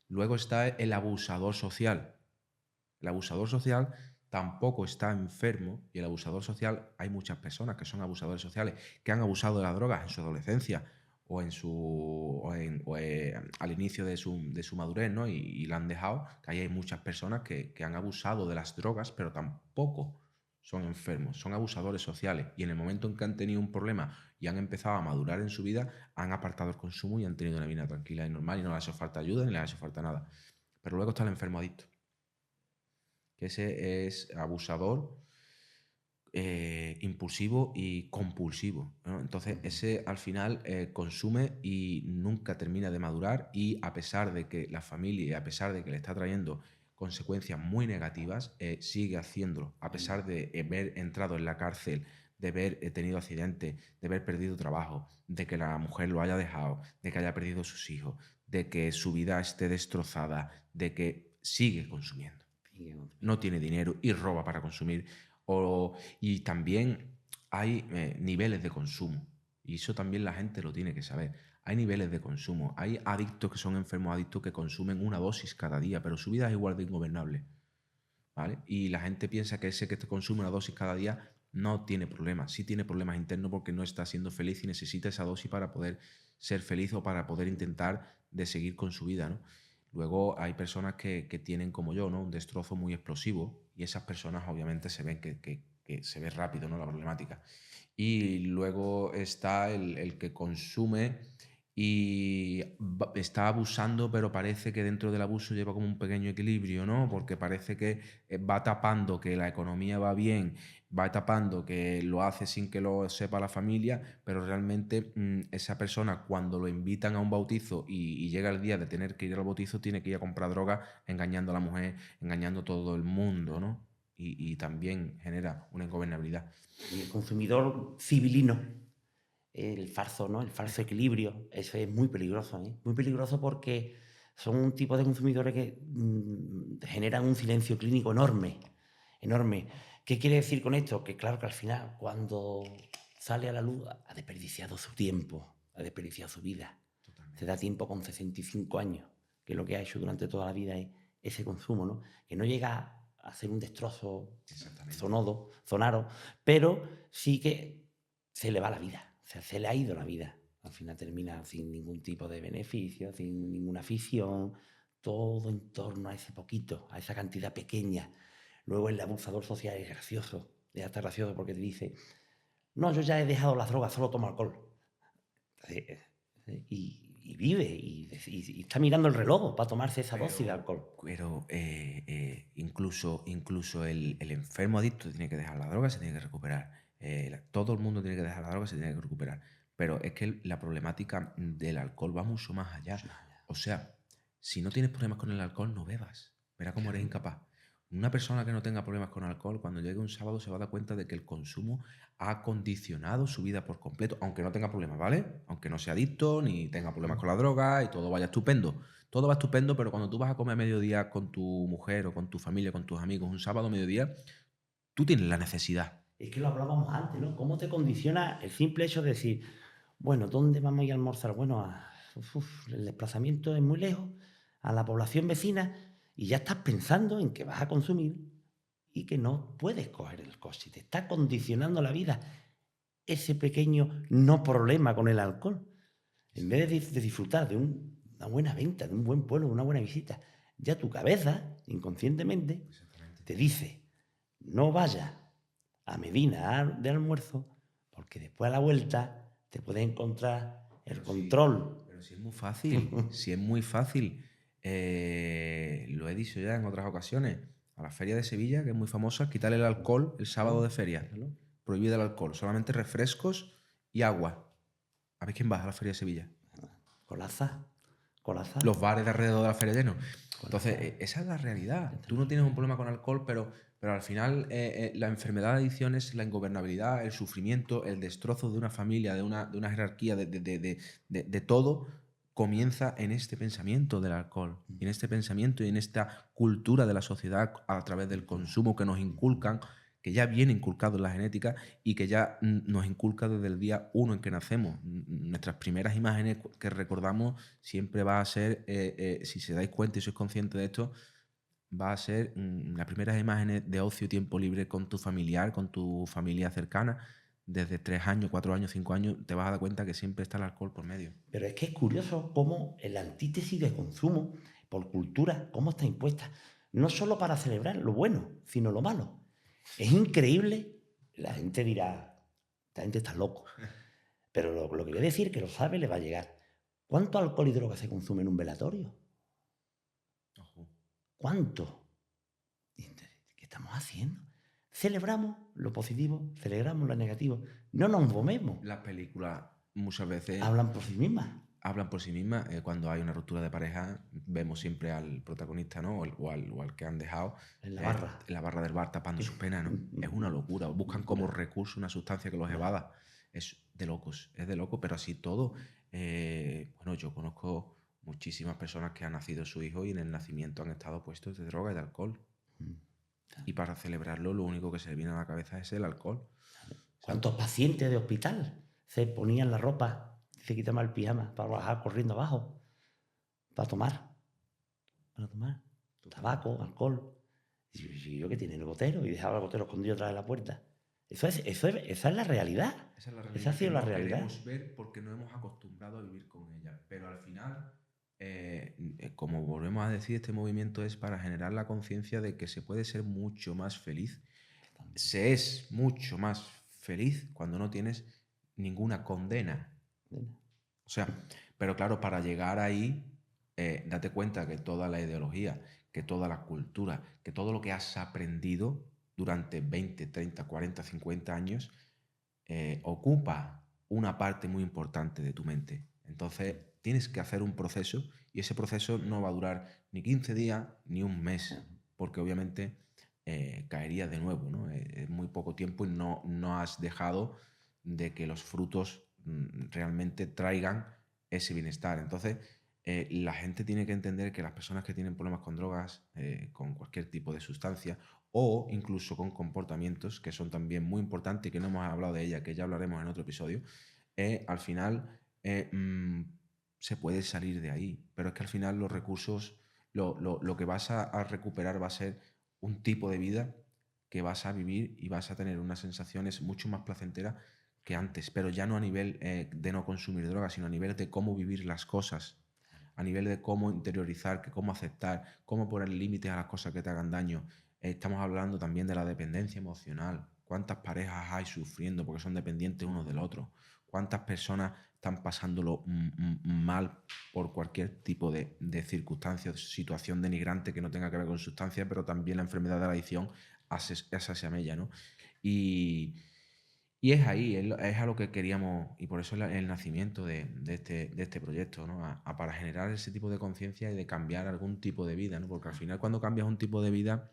Luego está el abusador social. El abusador social tampoco está enfermo y el abusador social, hay muchas personas que son abusadores sociales que han abusado de las drogas en su adolescencia o, al inicio de su madurez, ¿no? Y la han dejado, que ahí hay muchas personas que han abusado de las drogas, pero tampoco son enfermos, son abusadores sociales y en el momento en que han tenido un problema y han empezado a madurar en su vida, han apartado el consumo y han tenido una vida tranquila y normal y no les hace falta ayuda ni les hace falta nada. Pero luego está el enfermo adicto, que ese es abusador, impulsivo y compulsivo, ¿no? Entonces, ese al final consume y nunca termina de madurar y a pesar de que la familia, a pesar de que le está trayendo consecuencias muy negativas, sigue haciéndolo, a pesar de haber entrado en la cárcel, de haber tenido accidentes, de haber perdido trabajo, de que la mujer lo haya dejado, de que haya perdido sus hijos, de que su vida esté destrozada, de que sigue consumiendo. No tiene dinero y roba para consumir. Y también hay niveles de consumo. Y eso también la gente lo tiene que saber. Hay niveles de consumo. Hay adictos que son enfermos adictos que consumen una dosis cada día, pero su vida es igual de ingobernable. ¿Vale? Y la gente piensa que ese que te consume una dosis cada día no tiene problemas. Sí tiene problemas internos porque no está siendo feliz y necesita esa dosis para poder ser feliz o para poder intentar de seguir con su vida, ¿no? Luego hay personas que tienen, como yo, ¿no? Un destrozo muy explosivo y esas personas obviamente se ven que se ve rápido, ¿no? La problemática. Y luego está el que consume y está abusando, pero parece que dentro del abuso lleva como un pequeño equilibrio, ¿no? Porque parece que va tapando que la economía va bien, va tapando que lo hace sin que lo sepa la familia, pero realmente esa persona cuando lo invitan a un bautizo y llega el día de tener que ir al bautizo, tiene que ir a comprar droga engañando a la mujer, engañando a todo el mundo, ¿no? Y también genera una ingobernabilidad. Y el consumidor civilino, el falso, ¿no? El falso equilibrio, eso es muy peligroso, ¿eh? Muy peligroso porque son un tipo de consumidores que generan un silencio clínico enorme, enorme. ¿Qué quiere decir con esto? Que claro que al final, cuando sale a la luz, ha desperdiciado su tiempo, ha desperdiciado su vida. Totalmente. Se da tiempo con 65 años, que lo que ha hecho durante toda la vida es ese consumo, ¿no? Que no llega a ser un destrozo sonoro, pero sí que se le va la vida, o sea, se le ha ido la vida. Al final termina sin ningún tipo de beneficio, sin ninguna afición, todo en torno a ese poquito, a esa cantidad pequeña. Luego el abusador social es gracioso, es hasta gracioso porque te dice, no, yo ya he dejado las drogas, solo tomo alcohol. Y vive, y está mirando el reloj para tomarse esa dosis de alcohol. Pero incluso el enfermo adicto tiene que dejar la droga, se tiene que recuperar. Todo el mundo tiene que dejar la droga, se tiene que recuperar. Pero es que la problemática del alcohol va mucho más allá. O sea, si no tienes problemas con el alcohol, no bebas. Verá cómo eres incapaz. Una persona que no tenga problemas con alcohol, cuando llegue un sábado se va a dar cuenta de que el consumo ha condicionado su vida por completo, aunque no tenga problemas, ¿vale? Aunque no sea adicto, ni tenga problemas con la droga y todo vaya estupendo. Todo va estupendo, pero cuando tú vas a comer a mediodía con tu mujer o con tu familia, con tus amigos, un sábado a mediodía, tú tienes la necesidad. Es que lo hablábamos antes, ¿no? ¿Cómo te condiciona el simple hecho de decir, bueno, ¿dónde vamos a ir a almorzar? Bueno, el desplazamiento es muy lejos, a la población vecina, y ya estás pensando en que vas a consumir y que no puedes coger el coche. Te está condicionando la vida ese pequeño no problema con el alcohol. En vez de disfrutar de una buena venta, de un buen pueblo, de una buena visita, ya tu cabeza, inconscientemente, te dice, no vayas a Medina de almuerzo, porque después a la vuelta te puedes encontrar el control. Pero si es muy fácil, si es muy fácil. Lo he dicho ya en otras ocasiones. A la feria de Sevilla, que es muy famosa, quitarle el alcohol el sábado de feria. Prohibido el alcohol, solamente refrescos y agua. A ver quién va a la feria de Sevilla. Colaza. Los bares de alrededor de la feria llenos. Entonces, esa es la realidad. Tú no tienes un problema con alcohol, pero al final la enfermedad de adicciones, la ingobernabilidad, el sufrimiento, el destrozo de una familia, de una jerarquía, de todo, comienza en este pensamiento del alcohol, en este pensamiento y en esta cultura de la sociedad a través del consumo que nos inculcan, que ya viene inculcado en la genética y que ya nos inculca desde el día uno en que nacemos. Nuestras primeras imágenes que recordamos siempre va a ser, si se dais cuenta y sois conscientes de esto, va a ser las primeras imágenes de ocio y tiempo libre con tu familiar, con tu familia cercana. Desde 3 años, 4 años, 5 años, te vas a dar cuenta que siempre está el alcohol por medio. Pero es que es curioso cómo la antítesis de consumo por cultura, cómo está impuesta, no solo para celebrar lo bueno, sino lo malo. Es increíble, la gente dirá, esta gente está loco, pero lo que voy a decir, que lo sabe, le va a llegar. ¿Cuánto alcohol y droga se consume en un velatorio? Ojo. ¿Cuánto? ¿Qué estamos haciendo? Celebramos lo positivo, celebramos lo negativo, no nos movemos, Las películas muchas veces hablan por sí mismas. hablan por sí mismas. Cuando hay una ruptura de pareja, vemos siempre al protagonista, ¿no? O al que han dejado En la barra. en la barra del bar tapando sus penas, ¿no? Es una locura. Buscan como recurso una sustancia que los evada. Es de locos, es de locos, pero así todo. Bueno, yo conozco muchísimas personas que han nacido su hijo y en el nacimiento han estado puestos de droga y de alcohol. Y para celebrarlo, lo único que se le viene a la cabeza es el alcohol. ¿Cuántos pacientes de hospital se ponían la ropa, se quitaban el pijama para bajar corriendo abajo, para tomar? Para tomar tabaco, alcohol. Y yo que tiene el gotero y dejaba el gotero escondido atrás de la puerta. Esa es la realidad. Esa es la realidad. Esa ha sido que la no realidad. queremos ver porque no hemos acostumbrado a vivir con ella. Pero al final, como volvemos a decir, este movimiento es para generar la conciencia de que se puede ser mucho más feliz. Se es mucho más feliz cuando no tienes ninguna condena. O sea, pero claro, para llegar ahí, date cuenta que toda la ideología, que toda la cultura, que todo lo que has aprendido durante 20, 30, 40, 50 años, ocupa una parte muy importante de tu mente. Entonces, tienes que hacer un proceso y ese proceso no va a durar ni 15 días ni un mes, porque obviamente caería de nuevo, ¿no? Es muy poco tiempo y no has dejado de que los frutos realmente traigan ese bienestar. Entonces, la gente tiene que entender que las personas que tienen problemas con drogas, con cualquier tipo de sustancia o incluso con comportamientos que son también muy importantes y que no hemos hablado de ella, que ya hablaremos en otro episodio, al final se puede salir de ahí. Pero es que al final los recursos, lo que vas a recuperar va a ser un tipo de vida que vas a vivir y vas a tener unas sensaciones mucho más placenteras que antes, pero ya no a nivel de no consumir drogas, sino a nivel de cómo vivir las cosas, a nivel de cómo interiorizar, que cómo aceptar, cómo poner límites a las cosas que te hagan daño. Estamos hablando también de la dependencia emocional. ¿Cuántas parejas hay sufriendo porque son dependientes unos del otro? ¿Cuántas personas están pasándolo mal por cualquier tipo de circunstancia, situación denigrante que no tenga que ver con sustancias, pero también la enfermedad de la adicción es hacia ella, ¿no? Y es ahí, es a lo que queríamos, y por eso el nacimiento de este proyecto, ¿no? Para generar ese tipo de conciencia y de cambiar algún tipo de vida, ¿no? Porque al final cuando cambias un tipo de vida,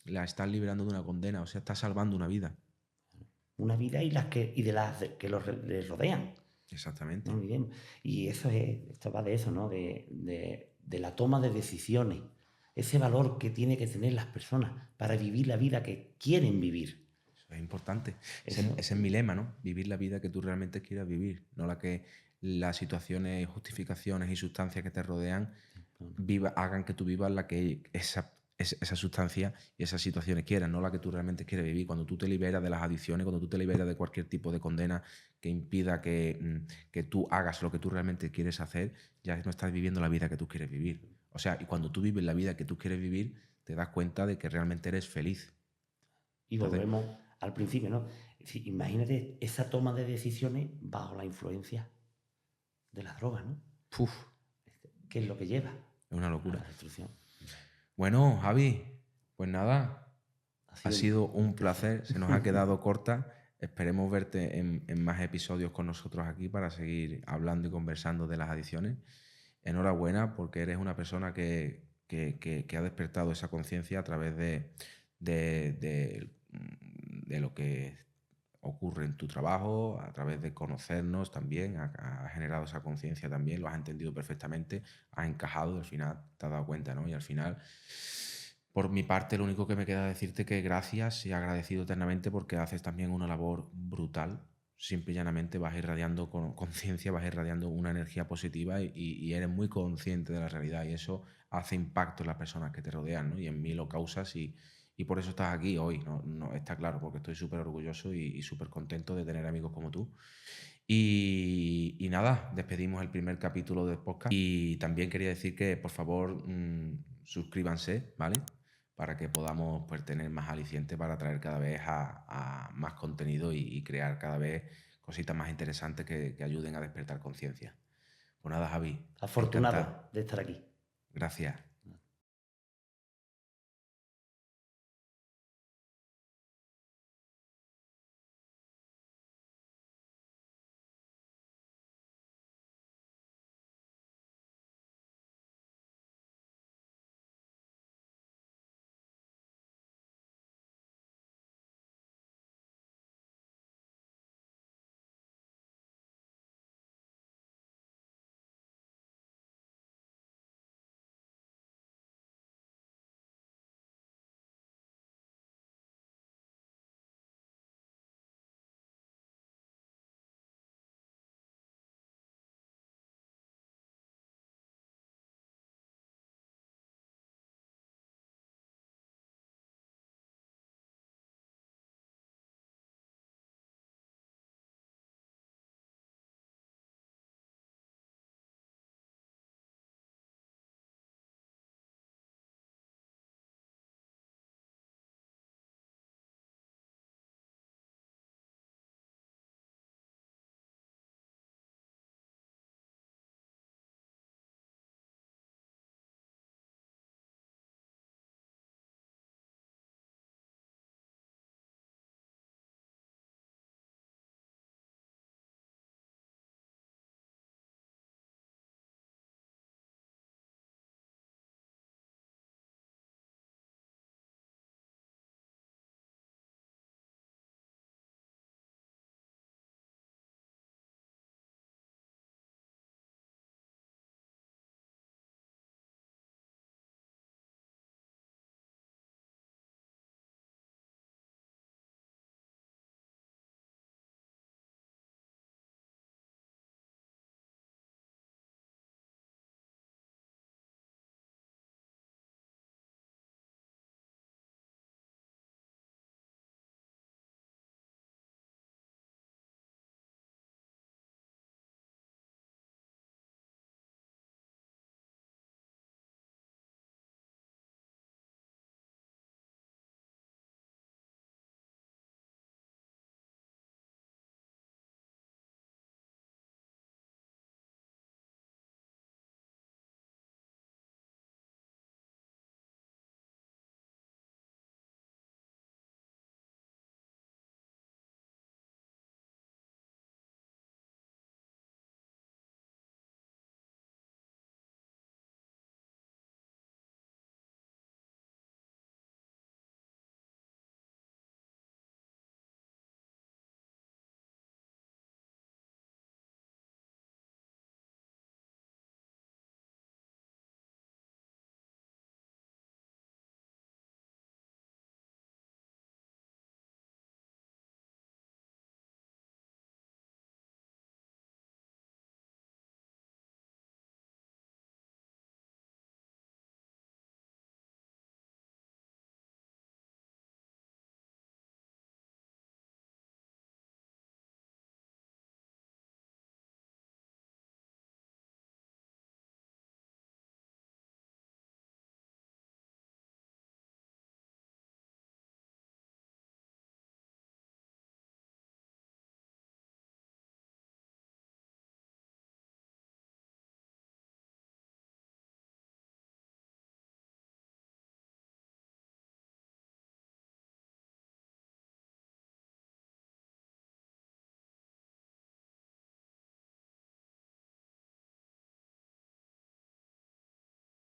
la estás liberando de una condena, o sea, estás salvando una vida. Una vida y de las que les rodean. Exactamente. No olvidemos. Y esto va de eso, ¿no? De la toma de decisiones. Ese valor que tiene que tener las personas para vivir la vida que quieren vivir. Eso es importante. Eso. Ese es mi lema, ¿no? Vivir la vida que tú realmente quieras vivir, no la que las situaciones, justificaciones y sustancias que te rodean hagan que tú vivas la que esa sustancia y esas situaciones quieran, no la que tú realmente quieres vivir. Cuando tú te liberas de las adicciones, cuando tú te liberas de cualquier tipo de condena que impida que tú hagas lo que tú realmente quieres hacer, ya no estás viviendo la vida que tú quieres vivir. O sea, y cuando tú vives la vida que tú quieres vivir, te das cuenta de que realmente eres feliz. Y volvemos al principio, ¿no? Es decir, imagínate esa toma de decisiones bajo la influencia de las drogas, ¿no? Puf, ¿Qué es lo que lleva? es una A locura. la destrucción. Bueno, Javi, pues nada, ha sido un placer, se nos ha quedado corta. Esperemos verte en más episodios con nosotros aquí para seguir hablando y conversando de las adicciones. Enhorabuena porque eres una persona que ha despertado esa conciencia a través de lo que ocurre en tu trabajo, a través de conocernos también, ha generado esa conciencia también, lo has entendido perfectamente, has encajado y al final te has dado cuenta, ¿no? Y al final Por mi parte, lo único que me queda decirte que gracias y agradecido eternamente porque haces también una labor brutal. Simple y llanamente vas irradiando con conciencia, vas irradiando una energía positiva y eres muy consciente de la realidad y eso hace impacto en las personas que te rodean, ¿no? Y en mí lo causas y por eso estás aquí hoy, ¿no? No, está claro, porque estoy súper orgulloso y súper contento de tener amigos como tú. Y nada, despedimos el primer capítulo del podcast y también quería decir que por favor suscríbanse, ¿vale? Para que podamos pues, tener más aliciente para traer cada vez a más contenido y crear cada vez cositas más interesantes que ayuden a despertar conciencia. Pues nada, Javi, encantado. Afortunado de estar aquí. Gracias.